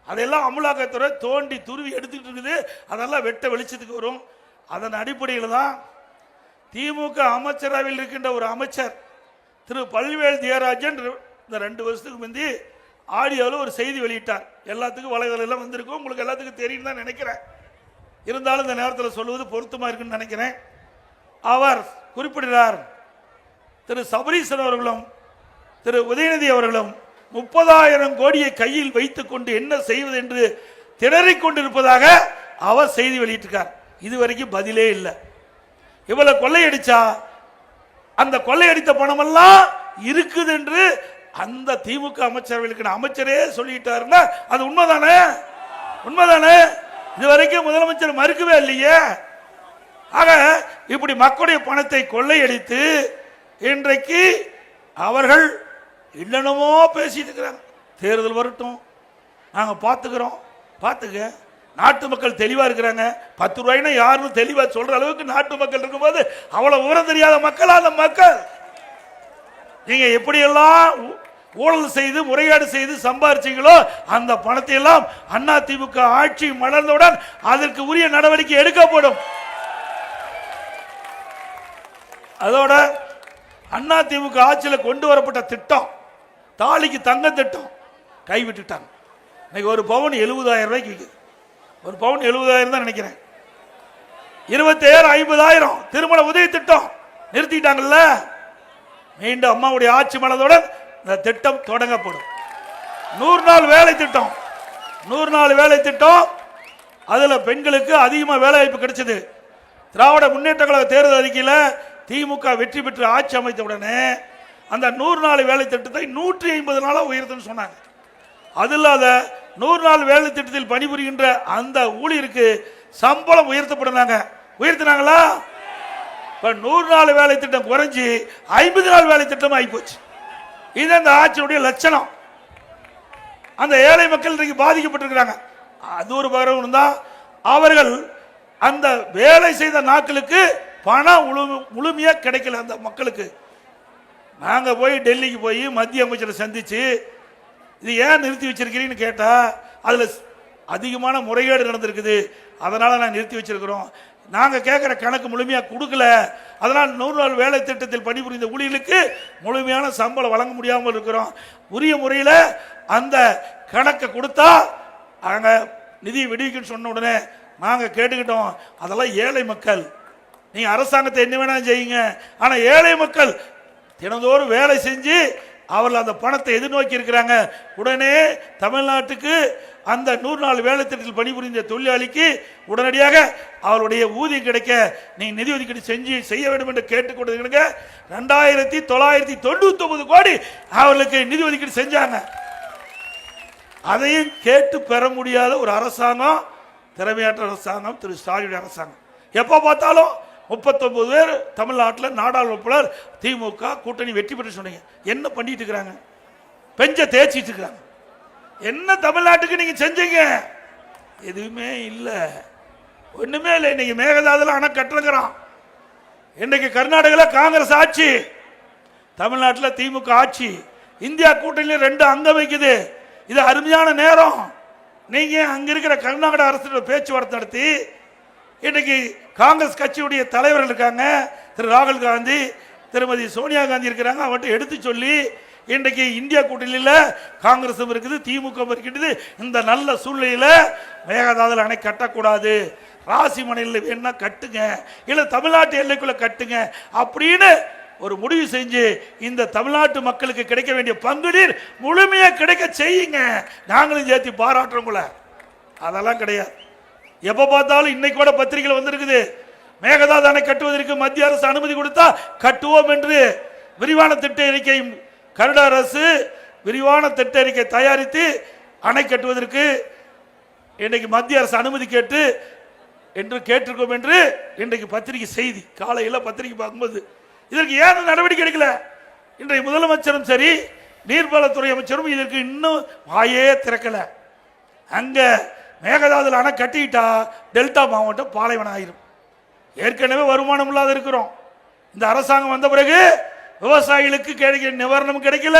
அதெல்லாம் அமலாக்கத்துறை தோண்டி துருவி எடுத்துக்கிட்டு இருக்குது. அதெல்லாம் வெட்ட வெளிச்சத்துக்கு வரும். அதன் அடிப்படையில் தான் திமுக அமைச்சரவையில் இருக்கின்ற ஒரு அமைச்சர் திரு பல்வேல் தியாகராஜன் இந்த 2 வருஷத்துக்கு முந்தி ஆடியோவில் ஒரு செய்தி வெளியிட்டார். எல்லாத்துக்கும் வலைதளம் வந்திருக்கும், உங்களுக்கு எல்லாத்துக்கும் தெரியும் தான் நினைக்கிறேன். இருந்தாலும் இந்த நேரத்தில் சொல்லுவது பொருத்தமாக இருக்குன்னு நினைக்கிறேன். அவர் குறிப்பிடுகிறார், திரு சபரீசன் அவர்களும் திரு உதயநிதி அவர்களும் 30,000 கோடியை கையில் வைத்துக் கொண்டு என்ன செய்வது என்று திணறிக் கொண்டிருப்பதாக அவர் செய்தி வெளியிட்டிருக்கார். இதுவரைக்கும் பதிலே இல்லை. இவ்வளவு கொள்ளையடிச்சா அந்த கொள்ளையடித்த பணமெல்லாம் இருக்குது என்று அந்த திமுக அமைச்சர்களுக்கு அமைச்சரே சொல்லிட்டாருன்னா அது உண்மைதானே? உண்மைதானே? இதுவரைக்கும் முதலமைச்சர் மறுக்கவே இல்லையே. ஆக இப்படி மக்களுடைய பணத்தை கொள்ளையடித்து இன்றைக்கு அவர்கள் என்னென்னமோ பேசிட்டு இருக்கிறாங்க. தேர்தல் வரட்டும், நாங்க பார்த்துக்கிறோம். பார்த்துக்க, நாட்டு மக்கள் தெளிவா இருக்கிறாங்க. 10 ரூபாய்னா யாருன்னு தெளிவா சொல்ற அளவுக்கு நாட்டு மக்கள் இருக்கும்போது அவ்வளவு விவரம் தெரியாத மக்கள் அந்த மக்கள் நீங்க எப்படியெல்லாம் ஊழல் செய்து முறைகேடு செய்து சம்பாரிச்சீங்களோ அந்த பணத்தை எல்லாம் அண்ணா திமுக ஆட்சி மலர்ந்தவுடன் அதற்கு உரிய நடவடிக்கை எடுக்கப்படும். அதோட அண்ணா திமுக ஆட்சியில் கொண்டு வரப்பட்ட திட்டம், தாலிக்கு தங்க திட்டம் கைவிட்டுட்டாங்க. இன்னைக்கு ஒரு பவுன் 70,000 ரூபாய்க்கு விற்குது. ஒரு பவுன் 70,000 தான் நினைக்கிறேன். 27,000 50,000 திருமண உதவி திட்டம் நிறுத்திட்டாங்கல்ல. மீண்டும் அம்மாவுடைய ஆட்சி மலர்ந்தவுடன் இந்த திட்டம் தொடங்கப்படும். 100 நாள் வேலை திட்டம், 100 நாள் வேலை திட்டம். அதுல பெண்களுக்கு அதிகமாக வேலை வாய்ப்பு கிடைச்சது. திராவிட முன்னேற்ற கழக தேர்தல் அறிக்கையில் திமுக வெற்றி பெற்று ஆட்சி அமைத்த உடனே அந்த 100 நாள் வேலை திட்டத்தை 150 நாளா உயர்த்துன்னு சொன்னாங்க. அது இல்லாத 100 நாள் வேலை திட்டத்தில் பணிபுரிகின்ற அந்த ஊழியருக்கு சம்பளம் உயர்த்தப்படுறாங்க. உயர்த்தினாங்களா? இப்ப 100 நாள் வேலை திட்டம் குறைஞ்சி 50 நாள் வேலை திட்டம் ஆகி போச்சு. இது அந்த ஆட்சியுடைய லட்சணம். அந்த ஏழை மக்கள் இன்றைக்கு பாதிக்கப்பட்டிருக்கிறாங்க. அது ஒரு பகரம் தான். அவர்கள் அந்த வேலை செய்த நாட்களுக்கு பணம் முழுமையா கிடைக்கல அந்த மக்களுக்கு. நாங்க போய் டெல்லிக்கு போய் மத்திய அமைச்சரை சந்திச்சு இது ஏன் நிறுத்தி வச்சிருக்கிறீங்கன்னு கேட்டா அதுல அதிகமான முறைகேடு நடந்திருக்குது, அதனால நான் நிறுத்தி வச்சிருக்கிறோம். நாங்க கேட்கிற கணக்கு முழுமையா கொடுக்கல, அதனால் 100 நாள் வேலை திட்டத்தில் பணிபுரிந்த ஊழியர்களுக்கு முழுமையான சம்பளம் வழங்க முடியாமல் இருக்கிறோம். உரிய முறையில் அந்த கணக்கை கொடுத்தா அங்க நிதி விடுவிக்குன்னு சொன்ன உடனே நாங்க கேட்டுக்கிட்டோம். அதெல்லாம் ஏழை மக்கள், நீங்க அரசாங்கத்தை என்ன வேணாலும் செய்யுங்க, ஆனா ஏழை மக்கள் தினந்தோறும் வேலை செஞ்சு அவர்கள் அந்த பணத்தை எதிர்நோக்கி இருக்கிறாங்க. உடனே தமிழ்நாட்டுக்கு அந்த 100 நாள் வேலை திட்டத்தில் பணிபுரிந்த தொழிலாளிக்கு உடனடியாக அவருடைய ஊதியம் கிடைக்க நீங்க நிதி ஒதுக்கீடு செய்ய வேண்டும் என்று கேட்டுக்கொண்டிருக்க 2,999 கோடி அவர்களுக்கு நிதி ஒதுக்கீடு செஞ்சாங்க. அதையும் கேட்டு பெற முடியாத ஒரு அரசாங்கம், திறமையற்ற அரசாங்கம் திரு ஸ்டாலின் அரசாங்கம். எப்ப பார்த்தாலும் 39 பேர் தமிழ்நாட்டில் நாடாளுமன்ற திமுக கூட்டணி வெற்றி பெற்று சொன்னீங்க. என்ன பண்ணிட்டு இருக்கிறாங்க? பெஞ்ச தேய்ச்சிட்டு இருக்கிறாங்க. என்ன தமிழ்நாட்டுக்கு நீங்க செஞ்சீங்க? எதுவுமே இல்லை, ஒண்ணுமே இல்லை. இன்னைக்கு மேகதாதுல அணை கட்டுறங்கிறான். இன்னைக்கு கர்நாடகாவில் காங்கிரஸ் ஆட்சி, தமிழ்நாட்டில் திமுக ஆட்சி. இந்தியா கூட்டணியில் 2 அங்கம் வைக்குது. இது அருமையான நேரம். நீங்க அங்க இருக்கிற கர்நாடக அரசு பேச்சுவார்த்தை நடத்தி இன்னைக்கு காங்கிரஸ் கட்சியுடைய தலைவர்கள் இருக்காங்க, திரு ராகுல் காந்தி, திருமதி சோனியா காந்தி இருக்கிறாங்க. அவர்கிட்ட எடுத்து சொல்லி இன்றைக்கு இந்தியா கூட்டணியில் காங்கிரசும் இருக்குது, திமுக இருக்கின்றது. இந்த நல்ல சூழ்நிலையில் மேகதாதுல அணை கட்டக்கூடாது, ராசிமனையில் வேணா கட்டுங்க, இல்லை தமிழ்நாட்டு எல்லைக்குள்ள கட்டுங்க அப்படின்னு ஒரு முடிவு செஞ்சு இந்த தமிழ்நாட்டு மக்களுக்கு கிடைக்க வேண்டிய பங்குநீர் முழுமையா கிடைக்க செய்யுங்க. நாங்களும் சேர்த்து பாராட்டுறோம் போல. அதெல்லாம் கிடையாது. எப்ப பார்த்தாலும் இன்னைக்கு கூட பத்திரிகையில் வந்திருக்குது, மேகதாது அணை கட்டுவதற்கு மத்திய அரசு அனுமதி கொடுத்தா கட்டுவோம் என்று விரிவான திட்ட அறிக்கை கனடா அரசு விரிவான திட்ட அறிக்கை தயாரித்து அணை கட்டுவதற்கு இன்றைக்கு மத்திய அரசு அனுமதி கேட்டிருக்கோம் என்று இன்றைக்கு பத்திரிகை செய்தி. காலையில் பத்திரிகை பார்க்கும்போது இதற்கு ஏன் நடவடிக்கை எடுக்கல? இன்றைய முதலமைச்சரும் சரி நீர்வளத்துறை அமைச்சரும் இதற்கு இன்னும் வாயே திறக்கல. அங்க மேகதாதுல அணை கட்டிட்டா டெல்டா மாவட்டம் பாலைவனம் ஆயிரும். ஏற்கனவே வருமானம் இல்லாத இருக்கிறோம். இந்த அரசாங்கம் வந்த பிறகு விவசாயிகளுக்கு கிடைக்க நிவாரணம் கிடைக்கல,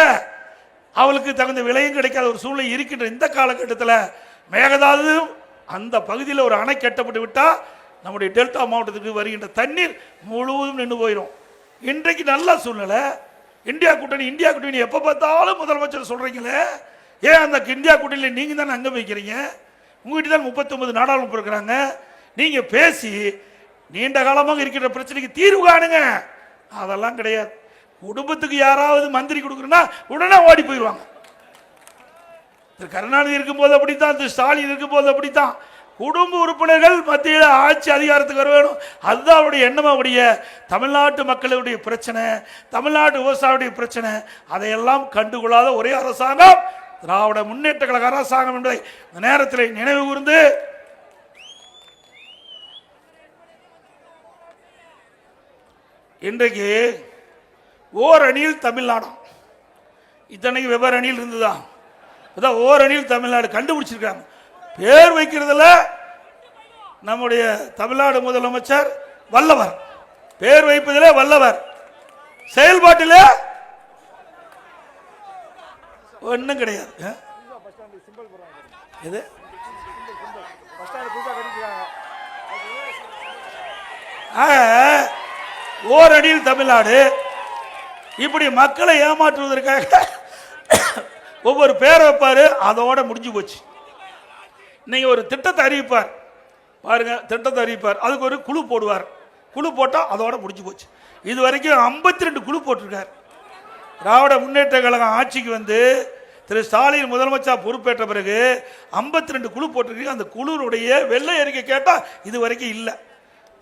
அவளுக்கு தகுந்த விலையும் கிடைக்காத ஒரு சூழ்நிலை இருக்கின்ற இந்த காலகட்டத்தில் மேகதாது அந்த பகுதியில் ஒரு அணை கட்டப்பட்டு விட்டா நம்முடைய டெல்டா மாவட்டத்துக்கு வருகின்ற தண்ணீர் முழுவதும் நின்று போயிடும். இன்றைக்கு நல்ல சூழ்நிலை. இந்தியா கூட்டணி எப்ப பார்த்தாலும் முதலமைச்சர் சொல்றீங்களே, ஏன் அந்த இந்தியா கூட்டணியில் நீங்க தானே அங்க வைக்கிறீங்க? உங்ககிட்ட தான் 39 நாடாளுமன்றம் இருக்கிறாங்க. நீங்க பேசி நீண்ட காலமாக இருக்கிற பிரச்சனைக்கு தீர்வு காணுங்க. அதெல்லாம் கிடையாது. குடும்பத்துக்கு யாராவது மந்திரி கொடுக்குறா உடனே ஓடி போயிடுவாங்க. திரு கருணாநிதி இருக்கும்போது அப்படித்தான், திரு ஸ்டாலின் இருக்கும்போது அப்படித்தான். குடும்ப உறுப்பினர்கள் மத்தியில் ஆட்சி அதிகாரத்துக்கு வர வேணும். அதுதான் அவருடைய எண்ணம். அவருடைய தமிழ்நாட்டு மக்களுடைய பிரச்சனை, தமிழ்நாட்டு விவசாயியுடைய பிரச்சனை, அதையெல்லாம் கண்டுகொள்ளாத ஒரே அரசாங்கம் திராவிட முன்னேற்ற கழக அரசாங்கம் என்பதை இந்த நேரத்தில் நினைவு கூர்ந்து இன்றைக்கு ஓர் அணியில் தமிழ்நாடு, இத்தனைக்கு வெவ்வேறு அணியில் இருந்துதான் ஓர் அணியில் தமிழ்நாடு கண்டுபிடிச்சிருக்காங்க. பேர் வைக்கிறதுல நம்முடைய தமிழ்நாடு முதலமைச்சர் வல்லவர், பேர் வைப்பதிலே வல்லவர், செயல்பாட்டிலே ஒன்றும் கிடையாது. இது ஓரடியில் தமிழ்நாடு இப்படி மக்களை ஏமாற்றுவதற்காக ஒவ்வொரு பேரை வைப்பாரு, அதோட முடிஞ்சு போச்சு. நீங்க ஒரு திட்டத்தை அறிவிப்பார் பாருங்க, திட்டத்தை அறிவிப்பார், அதுக்கு ஒரு குழு போடுவார், குழு போட்டா அதோட முடிஞ்சு போச்சு. இது வரைக்கும் 52 குழு போட்டிருக்கார். திராவிட முன்னேற்ற கழகம் ஆட்சிக்கு வந்து திரு ஸ்டாலின் முதலமைச்சர் பொறுப்பேற்ற பிறகு 52 குழு போட்டிருக்கு. அந்த குழுவுடைய வெள்ளை அறிக்கை கேட்டா இது வரைக்கும் இல்லை.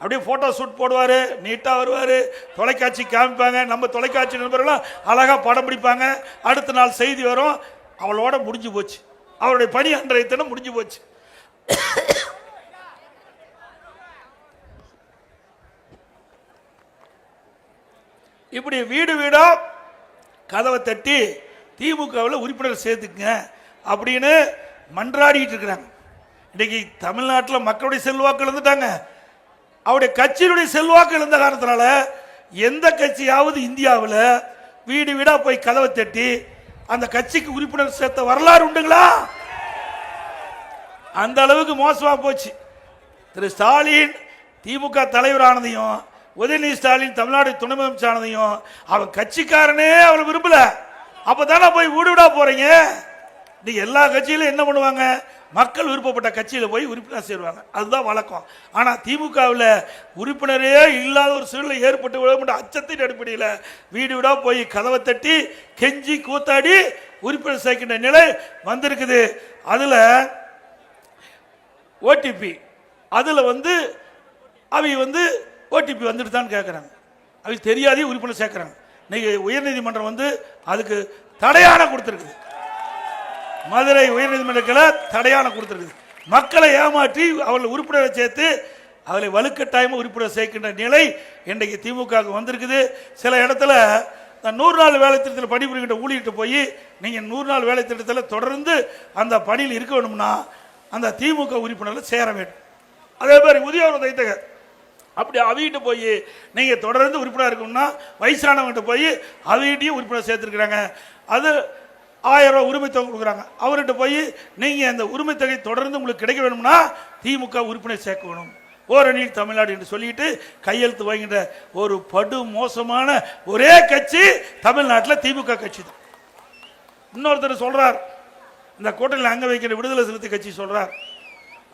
அப்படியே போட்டோ ஷூட் போடுவாரு, நீட்டா வருவாரு, தொலைக்காட்சி காமிப்பாங்க, நம்ம தொலைக்காட்சி நண்பர்களும் அழகா படம் பிடிப்பாங்க, அடுத்த நாள் செய்தி வரும், அவளோட முடிஞ்சு போச்சு. அவருடைய பணி அன்றைய தினம் முடிஞ்சு போச்சு. இப்படி வீடு வீடா கதவை தட்டி திமுகவில் உறுப்பினர் சேர்த்துக்குங்க அப்படின்னு மன்றாடிட்டு இருக்கிறாங்க. இன்னைக்கு தமிழ்நாட்டில் மக்களுடைய செல்வாக்கு இழந்துட்டாங்க. அவருடைய கட்சியினுடைய செல்வாக்கு இழந்த காரணத்தினால எந்த கட்சியாவது இந்தியாவில் வீடு வீடா போய் கதவை தட்டி அந்த கட்சிக்கு உறுப்பினர் சேர்த்த வரலாறு உண்டுங்களா? அந்த அளவுக்கு மோசமா போச்சு. திரு ஸ்டாலின் திமுக தலைவரானதையும் உதயநிதி ஸ்டாலின் தமிழ்நாடு துணை முதலமைச்சர் ஆனதையும் அவன் கட்சிக்காரனே அவளை விரும்பல. அப்பதானே போய் வீடு வீடா போறீங்க. நீங்க எல்லா கட்சியிலும் என்ன பண்ணுவாங்க, மக்கள் விருப்பப்பட்ட கட்சியில போய் உறுப்பினர் சேருவாங்க, அதுதான் வழக்கம். ஆனா திமுகவில் உறுப்பினரே இல்லாத ஒரு சூழ்நிலை ஏற்பட்டு விட அச்சத்தின் அடிப்படையில் வீடு வீடா போய் கதவை தட்டி கெஞ்சி கூத்தாடி உறுப்பினர் சேர்க்கின்ற நிலை வந்திருக்குது. அதுல ஓடிபி, அதுல வந்து அவங்க ஓடிபி வந்துட்டு தான் கேட்கறாங்க. அவங்க தெரியாதே உறுப்பினர் சேர்க்கிறாங்க. இன்னைக்கு உயர்நீதிமன்றம் அதுக்கு தடையான கொடுத்திருக்குது. மதுரை உயர்நீதிமன்றத்தில் தடையான கொடுத்திருக்குது. மக்களை ஏமாற்றி அவர்கள் உறுப்பினரை சேர்த்து அவளை வலுக்கட்டாயமாக உறுப்பினர் சேர்க்கின்ற நிலை இன்றைக்கு திமுக வந்திருக்குது. சில இடத்துல 100 நாள் வேலை திட்டத்தில் பணிபுரிகின்ற ஊழியர்கிட்ட போய் நீங்கள் 100 நாள் வேலை திட்டத்தில் தொடர்ந்து அந்த பணியில் இருக்க வேணும்னா அந்த திமுக உறுப்பினர்கள் சேர வேண்டும். அதே மாதிரி முதியோர் உதவித்தொகை அப்படி அவிகிட்ட போய் நீங்க தொடர்ந்து உறுப்பினர் இருக்கணும்னா வயசானவங்கிட்ட போய் அவிகிட்டையும் உறுப்பினர் சேர்த்துருக்குறாங்க. அது 1000 ரூபாய் உரிமை தொகை கொடுக்குறாங்க. அவர்கிட்ட போய் நீங்க அந்த உரிமை தொகை தொடர்ந்து உங்களுக்கு கிடைக்க வேணும்னா திமுக உறுப்பினர் சேர்க்க வேணும், ஓரணியில் தமிழ்நாடு என்று சொல்லிட்டு கையெழுத்து வாங்கின்ற ஒரு படு மோசமான ஒரே கட்சி தமிழ்நாட்டில் திமுக கட்சி தான். இன்னொருத்தர் சொல்றார், இந்த கூட்டணியில் அங்க வைக்கிற விடுதலை சிறுத்தை கட்சி சொல்றார்.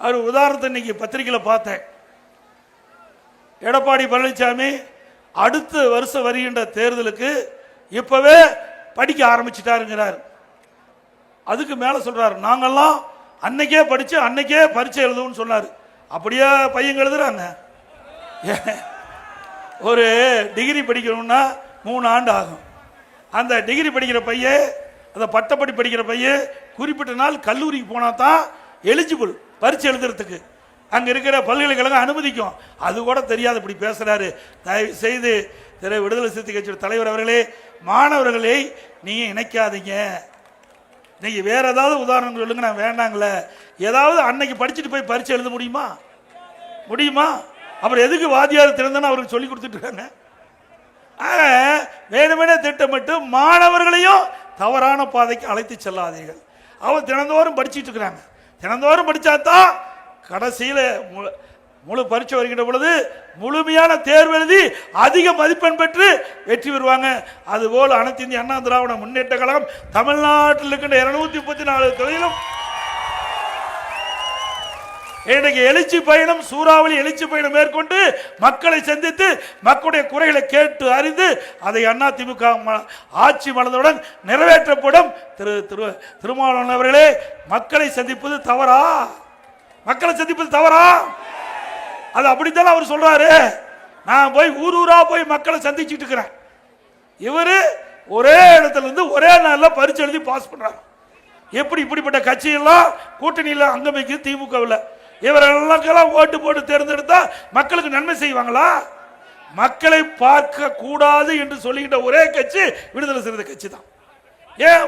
அவர் உதாரணத்தை இன்னைக்கு பத்திரிகையில் பார்த்தேன். எடப்பாடி பழனிசாமி அடுத்த வருஷம் வருகின்ற தேர்தலுக்கு இப்பவே படிக்க ஆரம்பிச்சிட்டாருங்கிறார். அதுக்கு மேல சொல்றாரு, நாங்கெல்லாம் அன்னைக்கே படிச்சு அன்னைக்கே பரீட்சை எழுதுவோம்னு சொன்னாரு. அப்படியே பையன் எழுதுறாங்க. ஒரு டிகிரி படிக்கணும்னா 3 ஆண்டு ஆகும். அந்த டிகிரி படிக்கிற பையன், அந்த பட்டப்படி படிக்கிற பையன் குறிப்பிட்ட நாள் கல்லூரிக்கு போனா தான் எலிஜிபிள் பரீட்சை எழுதுறதுக்கு. அங்க இருக்கிற பல்கலைக்கழகம் அனுமதிக்கும். அது கூட தெரியாது இப்படி பேசுறாரு. தயவு செய்து திரு விடுதலை சிறுத்தை கட்சியோட தலைவர் அவர்களே, மாணவர்களை நீங்க இணைக்காதீங்க. நீங்க வேற ஏதாவது உதாரணம் சொல்லுங்க, நான் வேண்டாங்களே. ஏதாவது அன்னைக்கு படிச்சுட்டு போய் பரீட்சை எழுத முடியுமா? முடியுமா? அப்புறம் எதுக்கு வாத்தியார் திறந்தன்னு அவருக்கு சொல்லி கொடுத்துட்டு இருக்காங்க. வேணுமென திட்டமிட்டு மாணவர்களையும் தவறான பாதைக்கு அழைத்து செல்லாதீர்கள். அவர் தினந்தோறும் படிச்சுட்டு இருக்கிறாங்க. தினந்தோறும் படிச்சாதான் கடைசியில் முழு பரீட்சை வருகின்ற பொழுது முழுமையான தேர்வு எழுதி அதிக மதிப்பெண் பெற்று வெற்றி பெறுவாங்க. அதுபோல் அனைத்து இந்திய அண்ணா திராவிட முன்னேற்ற கழகம் தமிழ்நாட்டில் இருக்கின்ற 234 தொகுதியிலும் இன்றைக்கு எழுச்சி பயணம், சூறாவளி எழுச்சி பயணம் மேற்கொண்டு மக்களை சந்தித்து மக்களுடைய குறைகளை கேட்டு அறிந்து அதை அதிமுக ஆட்சி மலர்ந்தவுடன் நிறைவேற்றப்படும். திருமாவளவன் அவர்களே, மக்களை சந்திப்பது தவறா? மக்களை சந்திப்பது தவறா? அது அப்படித்தான் அவர் சொல்றாரு. நான் போய் ஊரூரா போய் மக்களை சந்திச்சுட்டு இருக்கிறேன். இவரு ஒரே இடத்துல இருந்து ஒரே நாள்ல பரீட்சை எழுதி பாஸ் பண்றாரு. எப்படி இப்படிப்பட்ட கட்சியெல்லாம் கூட்டணியில் அங்கமைக்கு திமுகவில் இவரெல்லாம் ஓட்டு போட்டு தேர்ந்தெடுத்தா மக்களுக்கு நன்மை செய்வாங்களா? மக்களை பார்க்க கூடாது என்று சொல்லுகின்ற ஒரே கட்சி விடுதலை சிறுத்தை கட்சி தான். ஏன்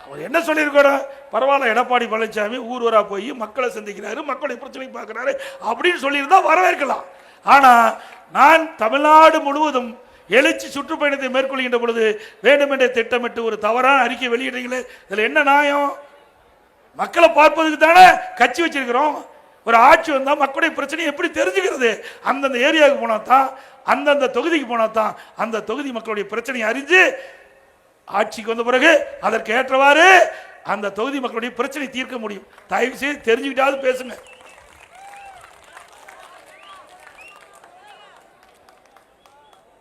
அவர் என்ன சொல்லியிருக்கோம்? பரவாயில்ல, எடப்பாடி பழனிசாமி ஊர்வரா போய் மக்களை சந்திக்கிறாரு, மக்களுடைய பிரச்சனை பார்க்கிறாரு அப்படின்னு சொல்லியிருந்தா வரவேற்கலாம். ஆனா நான் தமிழ்நாடு முழுவதும் எழுச்சி சுற்றுப்பயணத்தை மேற்கொள்கின்ற பொழுது வேண்டுமென்றே திட்டமிட்டு ஒரு தவறான அறிக்கை வெளியிடுறீங்களே, இதுல என்ன நியாயம்? மக்களை பார்ப்பதுக்கு தானே கட்சி வச்சிருக்கிறோம். ஒரு ஆட்சி வந்தா மக்களுடைய பிரச்சனை எப்படி தெரிஞ்சுக்கிறது? அந்தந்த ஏரியாவுக்கு போனா தான், அந்தந்த தொகுதிக்கு போனா தான் அந்த தொகுதி மக்களுடைய பிரச்சனையை அறிஞ்சு ஆட்சிக்கு வந்த பிறகு அதற்கு ஏற்றவாறு அந்த தொகுதி மக்களுடைய பிரச்சனை தீர்க்க முடியும். தயவு செய்து தெரிஞ்சுக்கிட்டாவது பேசுங்க.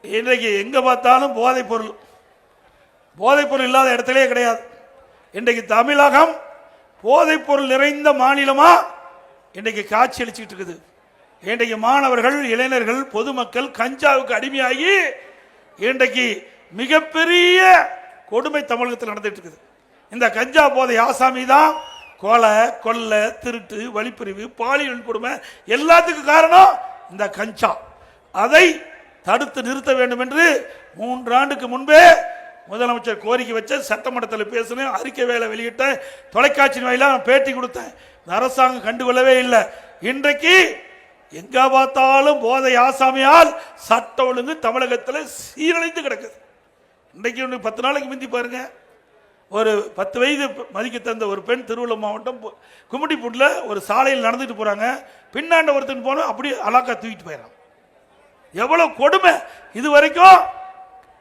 இன்றைக்கு எங்க பார்த்தாலும் போதைப் பொருள் இல்லாத இடத்திலே கிடையாது. இன்றைக்கு தமிழகம் போதைப் பொருள் நிறைந்த மாநிலமா இன்றைக்கு காட்சி அளிச்சுட்டு இருக்குது. இன்றைக்கு மாணவர்கள், இளைஞர்கள், பொதுமக்கள் கஞ்சாவுக்கு அடிமையாகி இன்றைக்கு மிகப்பெரிய கொடுமை தமிழகத்தில் நடந்துட்டு இருக்குது. இந்த கஞ்சா போதை ஆசாமி தான் கொலை, கொள்ளை, திருட்டு, வழிப்பறிவு, பாலியல் கொடுமை எல்லாத்துக்கும் காரணம் இந்த கஞ்சா. அதை தடுத்து நிறுத்த வேண்டும் என்று 3 ஆண்டுக்கு முன்பே முதலமைச்சர் கோரிக்கை வச்ச, சட்டமன்றத்தில் பேசினேன், அறிக்கை வேலை வெளியிட்ட, தொலைக்காட்சி வாயிலாக பேட்டி கொடுத்தேன். அரசாங்கம் கண்டுகொள்ளவே இல்லை. இன்றைக்கு எங்க பார்த்தாலும் போதை ஆசாமியால் சட்ட ஒழுங்கு தமிழகத்தில் சீரழிந்து கிடக்குது. இன்றைக்கு 10 நாளைக்கு முந்தி பாருங்க, ஒரு 10 வயது மதிக்க தந்த ஒரு பெண் திருவள்ளூர் மாவட்டம் கும்மிடிப்பூண்டில் ஒரு சாலையில் நடந்துட்டு போறாங்க. பின்னாண்ட ஒருத்தன் போன அப்படியே அலாக்கா தூக்கிட்டு போயிடறான். எவ்வளவு கொடுமை! இது வரைக்கும்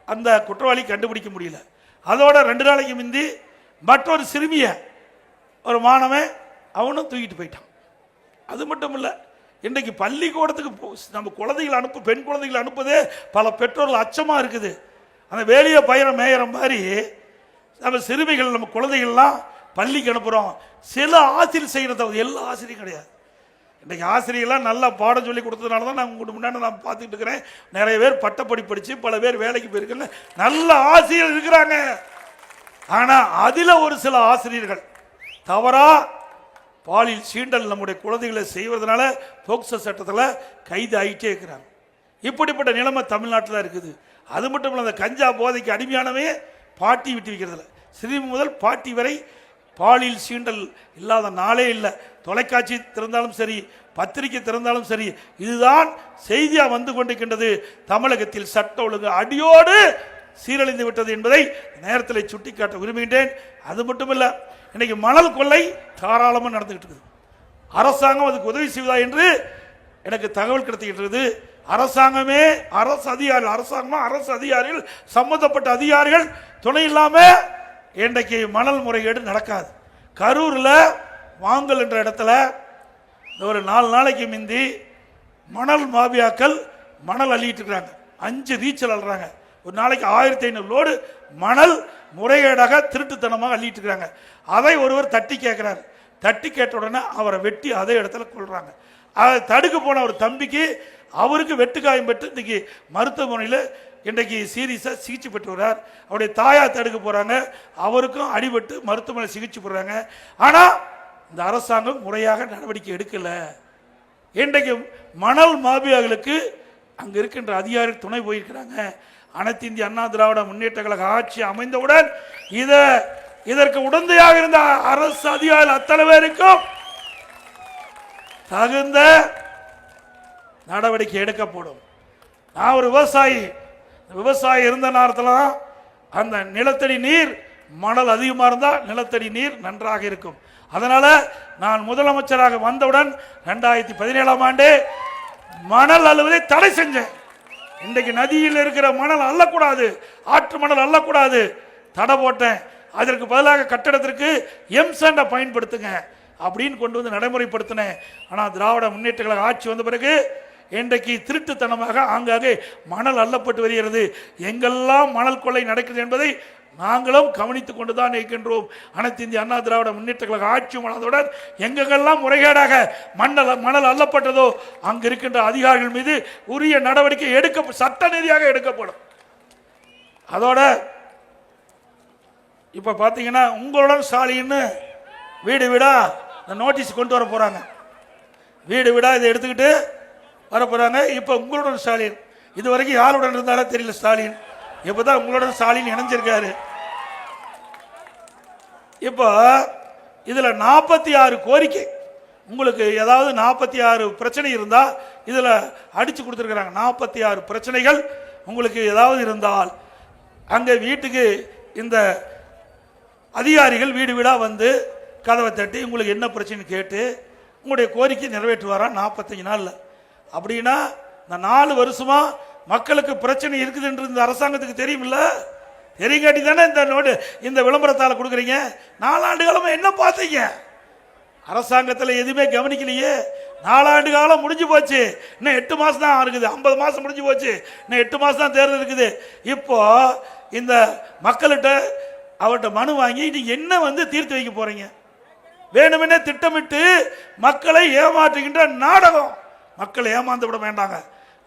அந்த குற்றவாளி கண்டுபிடிக்க முடியல. அதோட 2 நாளைக்கு முந்தி மற்றொரு சிறுமிய ஒரு மாணவன் அவனும் தூக்கிட்டு போயிட்டான். அது மட்டும் இல்ல, இன்றைக்கு பள்ளிக்கூடத்துக்கு நம்ம குழந்தைகள் பெண் குழந்தைகள் அனுப்புதே பல பெற்றோர்கள் அச்சமா இருக்குது. அந்த வேலிய பயிரம் மேயற மாதிரி நம்ம சிறுமிகள், நம்ம குழந்தைகள்லாம் பள்ளிக்கு அனுப்புறோம். சில ஆசிரியர் செய்யறத எல்லா ஆசிரியரும் கிடையாது. இன்றைக்கு ஆசிரியர்லாம் நல்லா பாடம் சொல்லி கொடுத்ததுனால தான் நான் உங்களுக்கு முன்னாடி நான் பார்த்துட்டு இருக்கிறேன். நிறைய பேர் பட்டப்படி படிச்சு பல பேர் வேலைக்கு போயிருக்காங்க, நல்ல ஆசிரியர் இருக்கிறாங்க. ஆனா அதில் ஒரு சில ஆசிரியர்கள் தவறா பாலியல் சீண்டல் நம்முடைய குழந்தைகளை செய்வதனால போக்சோ சட்டத்தில் கைது ஆகிட்டே இருக்கிறாங்க. இப்படிப்பட்ட நிலைமை தமிழ்நாட்டில் இருக்குது. அது மட்டும் இல்லை, அந்த கஞ்சா போதைக்கு அடிமையானவே பாட்டி விட்டு வைக்கிறதில்ல. சிறுமி முதல் பாட்டி வரை பாலியல் சீண்டல் இல்லாத நாளே இல்லை. தொலைக்காட்சி திறந்தாலும் சரி, பத்திரிகை திறந்தாலும் சரி, இதுதான் செய்தியாக வந்து கொண்டிருக்கின்றது. தமிழகத்தில் சட்ட ஒழுங்கு அடியோடு சீரழிந்து விட்டது என்பதை நேரத்தில் சுட்டிக்காட்ட விரும்புகின்றேன். அது மட்டுமல்ல, இன்னைக்கு மணல் கொள்ளை தாராளமாக நடந்துகிட்டு இருக்குது. அரசாங்கம் அதுக்கு உதவி செய்வதா என்று எனக்கு தகவல் கிடைத்துக்கிட்டு. அரசாங்கமே அரசு அதிகாரிகள் சம்பந்தப்பட்ட அதிகாரிகள் துணை இல்லாம இன்றைக்கு மணல் முறைகேடு நடக்காது. கரூர்ல வாங்கல் என்ற இடத்துல ஒரு 4 நாளைக்கு முந்தி மணல் மாபியாக்கள் மணல் அள்ளிட்டு இருக்கிறாங்க. 5 ரீச்சல் அள்ளுறாங்க. ஒரு நாளைக்கு 1500 லோடு மணல் முறைகேடாக திருட்டுத்தனமாக அள்ளிட்டு இருக்கிறாங்க. அதை ஒருவர் தட்டி கேட்கிறார். தட்டி கேட்ட உடனே அவரை வெட்டி அதே இடத்துல கொள்றாங்க. அதை தடுக்க போன ஒரு தம்பிக்கு அவருக்கு வெட்டுக்காயம் பெற்று இன்னைக்கு மருத்துவமனையில் இன்றைக்கு சீரியஸாக சிகிச்சை பெற்று வர்றார். அவருடைய தாயார் தடுக்க போறாங்க, அவருக்கும் அடிபட்டு மருத்துவமனை சிகிச்சை பெறாங்க. ஆனால் இந்த அரசாங்கம் முறையாக நடவடிக்கை எடுக்கல. இன்றைக்கு மணல் மாபியாக்களுக்கு அங்க இருக்கின்ற அதிகாரிகள் துணை போயிருக்கிறாங்க. அனைத்து இந்திய அண்ணா திராவிட முன்னேற்ற கழக ஆட்சி அமைந்தவுடன் இதற்கு உடந்தையாக இருந்த அரசு அதிகாரிகள் அத்தனை பேருக்கும் தகுந்த நடவடிக்கை எடுக்கப்படும். நான் ஒரு விவசாயி இருந்த நேரத்தில் அந்த நிலத்தடி நீர் மணல் அதிகமாக இருந்தால் நிலத்தடி நீர் நன்றாக இருக்கும். அதனால நான் முதலமைச்சராக வந்தவுடன் 2017ஆம் ஆண்டு மணல் அள்ளுவதை தடை செஞ்சேன். இன்றைக்கு நதியில் இருக்கிற மணல் அள்ளக்கூடாது, ஆற்று மணல் அள்ளக்கூடாது, தடை போட்டேன். அதற்கு பதிலாக கட்டடத்திற்கு எம்சாண்டை பயன்படுத்துங்க அப்படின்னு கொண்டு வந்து நடைமுறைப்படுத்தினேன். ஆனால் திராவிட முன்னேற்ற கழக ஆட்சி வந்த பிறகு இன்றைக்கு திருட்டுத்தனமாக ஆங்காங்கே மணல் அள்ளப்பட்டு வருகிறது. எங்கெல்லாம் மணல் கொள்ளை நடக்குது என்பதை நாங்களும் கவனித்துக் கொண்டுதான் இருக்கின்றோம். அனைத்து இந்திய அண்ணா திராவிட முன்னேற்ற கழக ஆட்சி மனதுடன் எங்கெங்கெல்லாம் முறைகேடாக மணல் அள்ளப்பட்டதோ அங்கு இருக்கின்ற அதிகாரிகள் மீது உரிய நடவடிக்கை சட்ட ரீதியாக எடுக்கப்படும். அதோட இப்ப பாத்தீங்கன்னா உங்களுடன் ஸ்டாலின் வீடு வீடா இந்த நோட்டீஸ் கொண்டு வர போறாங்க. வீடு வீடா இதை எடுத்துக்கிட்டு வர போறாங்க. இப்ப உங்களுடன் ஸ்டாலின், இது வரைக்கும் யாருடன் இருந்தாலே தெரியல ஸ்டாலின், இப்பதான் உங்களுடன் ஸ்டாலின் இணைஞ்சிருக்காரு. இப்போ இதுல 46 கோரிக்கை, உங்களுக்கு ஏதாவது 46 பிரச்சனை இருந்தா இதுல அடிச்சு கொடுத்துருக்காங்க. 46 பிரச்சனைகள் உங்களுக்கு ஏதாவது இருந்தால் அங்க வீட்டுக்கு இந்த அதிகாரிகள் வீடு வீடா வந்து கதவை தட்டி உங்களுக்கு என்ன பிரச்சனை கேட்டு உங்களுடைய கோரிக்கை நிறைவேற்றுவாரா 45 நாள்ல. அப்படின்னா இந்த 4 வருஷமா மக்களுக்கு பிரச்சனை இருக்குது என்று இந்த அரசாங்கத்துக்கு தெரியுமில்ல, தெரியுங்காட்டி தானே இந்த விளம்பரத்தால் கொடுக்குறீங்க. 4 ஆண்டு காலமா என்ன பார்த்தீங்க? அரசாங்கத்தில் எதுவுமே கவனிக்கலையே. 4 ஆண்டு காலம் முடிஞ்சு போச்சு, இன்னும் 8 மாசம் தான் இருக்குது. 50 மாசம் முடிஞ்சு போச்சு, இன்னும் 8 மாசம் தான் தேர்தல் இருக்குது. இப்போ இந்த மக்கள்கிட்ட அவர்கிட்ட மனு வாங்கி நீங்க என்ன தீர்த்து வைக்க போறீங்க? வேணுமென்னே திட்டமிட்டு மக்களை ஏமாற்றுகின்ற நாடகம். மக்களை ஏமாந்து விட வேண்டாங்க.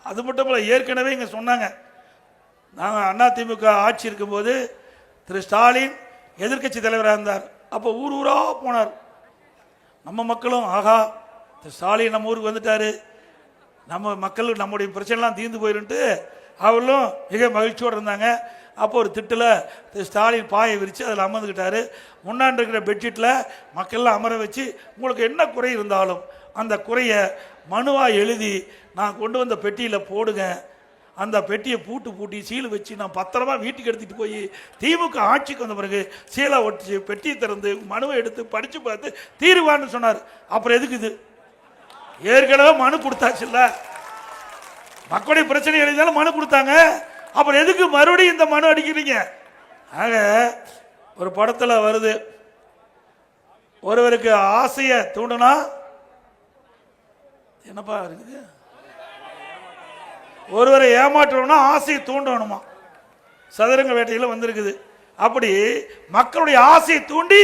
அது மட்டும் இல்ல, ஏற்கனவே இங்க சொன்னாங்க, நாங்கள் அதிமுக ஆட்சி இருக்கும்போது திரு ஸ்டாலின் எதிர்கட்சி தலைவராக இருந்தார். அப்போ ஊர் ஊரா போனார். நம்ம மக்களும் ஆகா திரு ஸ்டாலின் நம்ம ஊருக்கு வந்துட்டாரு, நம்ம மக்கள் நம்முடைய பிரச்சனைலாம் தீர்ந்து போயிருன்ட்டு அவர்களும் மிக மகிழ்ச்சியோடு இருந்தாங்க. அப்போ ஒரு திட்டில் திரு ஸ்டாலின் பாயை விரித்து அதில் அமர்ந்துக்கிட்டாரு. முன்னாடி இருக்கிற பெட்ஷீட்டில் மக்கள்லாம் அமர வச்சு உங்களுக்கு என்ன குறை இருந்தாலும் அந்த குறையை மனுவாக எழுதி நான் கொண்டு வந்த பெட்டியில் போடுங்க. அந்த பெட்டியை பூட்டி சீலை வச்சு நான் பத்திரமா வீட்டுக்கு எடுத்துகிட்டு போய் திமுக ஆட்சிக்கு வந்த பிறகு சீலை ஒட்டிச்சு பெட்டியை திறந்து மனுவை எடுத்து படித்து பார்த்து தீர்வான்னு சொன்னார். அப்புறம் எதுக்கு இது? ஏற்கனவே மனு கொடுத்தாச்சு இல்லை, மக்களுடைய பிரச்சனை எழுதினாலும் மனு கொடுத்தாங்க. அப்புறம் எதுக்கு மறுபடியும் இந்த மனு அடிக்கிறீங்க? ஆக ஒரு படத்தில் வருது, ஒருவருக்கு ஆசையை தூண்டினா என்னப்பா இருக்குது, ஒருவரை ஏமாற்றணும்னா ஆசையை தூண்டணுமா, சதுரங்க வேட்டையில் வந்திருக்குது. அப்படி மக்களுடைய ஆசையை தூண்டி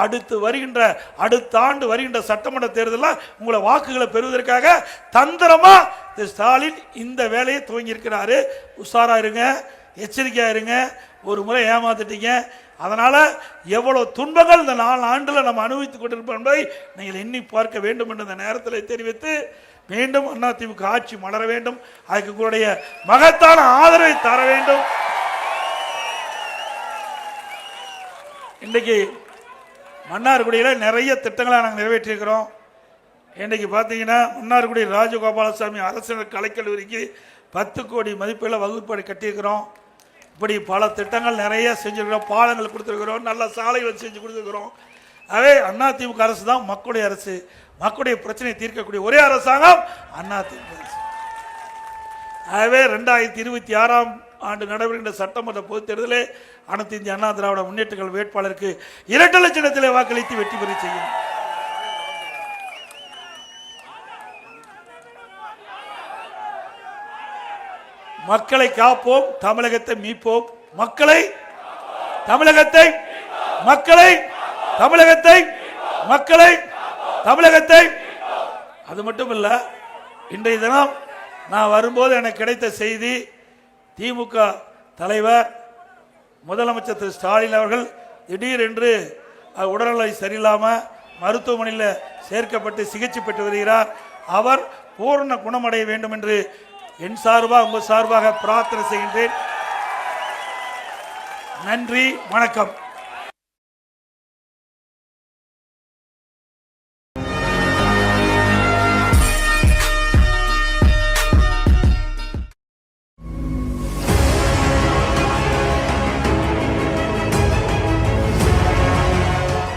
அடுத்த ஆண்டு வருகின்ற சட்டமன்ற தேர்தலில் உங்களை வாக்குகளை பெறுவதற்காக தந்திரமா திரு ஸ்டாலின் இந்த வேலையை துவங்கி இருக்கிறாரு. உஷாரா இருங்க, எச்சரிக்கையா இருங்க. ஒரு முறை ஏமாத்திட்டீங்க, அதனால எவ்வளவு துன்பங்கள் இந்த 4 ஆண்டுல நம்ம அனுபவித்துக் கொண்டிருப்போம் என்பதை நீங்கள் எண்ணி பார்க்க வேண்டும் என்ற இந்த நேரத்தில் தெரிவித்து மீண்டும் அதிமுக ஆட்சி மலர வேண்டும், அதுக்கு உங்களுடைய மகத்தான ஆதரவை தர வேண்டும். இன்றைக்கு மன்னார்குடியில் நிறைய திட்டங்களை நாங்கள் நிறைவேற்றியிருக்கிறோம். இன்றைக்கு பார்த்தீங்கன்னா மன்னார்குடி ராஜகோபாலசாமி அரசு கலைக்கல்லூரிக்கு 10 கோடி மதிப்பில் வகுப்பறை கட்டியிருக்கிறோம். இப்படி பல திட்டங்கள் நிறைய செஞ்சுருக்கிறோம். பாலங்கள் கொடுத்துருக்கிறோம், நல்ல சாலைகள் செஞ்சு கொடுத்துருக்கிறோம். அதே அதிமுக அரசு தான் மக்களுடைய அரசு, மக்களுடைய பிரச்சனையை தீர்க்கக்கூடிய ஒரே அரசாங்கம் அதிமுக அரசு. ஆகவே 2026ஆம் ஆண்டு நடைபெறுகின்ற சட்டமன்ற பொதுத் தேர்தலிலே அனைத்து இந்திய அண்ணா திராவிட முன்னேற்ற கழக வேட்பாளருக்கு 2 லட்சத்திலே வாக்களித்து வெற்றி பெற செய்யும். மக்களை காப்போம், தமிழகத்தை மீட்போம். தமிழகத்தை அது மட்டும் இல்ல, இன்றைய தினம் நான் வரும்போது எனக்கு கிடைத்த செய்தி, திமுக தலைவர் முதலமைச்சர் திரு ஸ்டாலின் அவர்கள் திடீரென்று உடல்நிலை சரியில்லாமல் மருத்துவமனையில் சேர்க்கப்பட்டு சிகிச்சை பெற்று வருகிறார். அவர் பூரண குணமடைய வேண்டும் என்று என் சார்பாக உங்கள் சார்பாக பிரார்த்தனை செய்கின்றேன். நன்றி, வணக்கம்.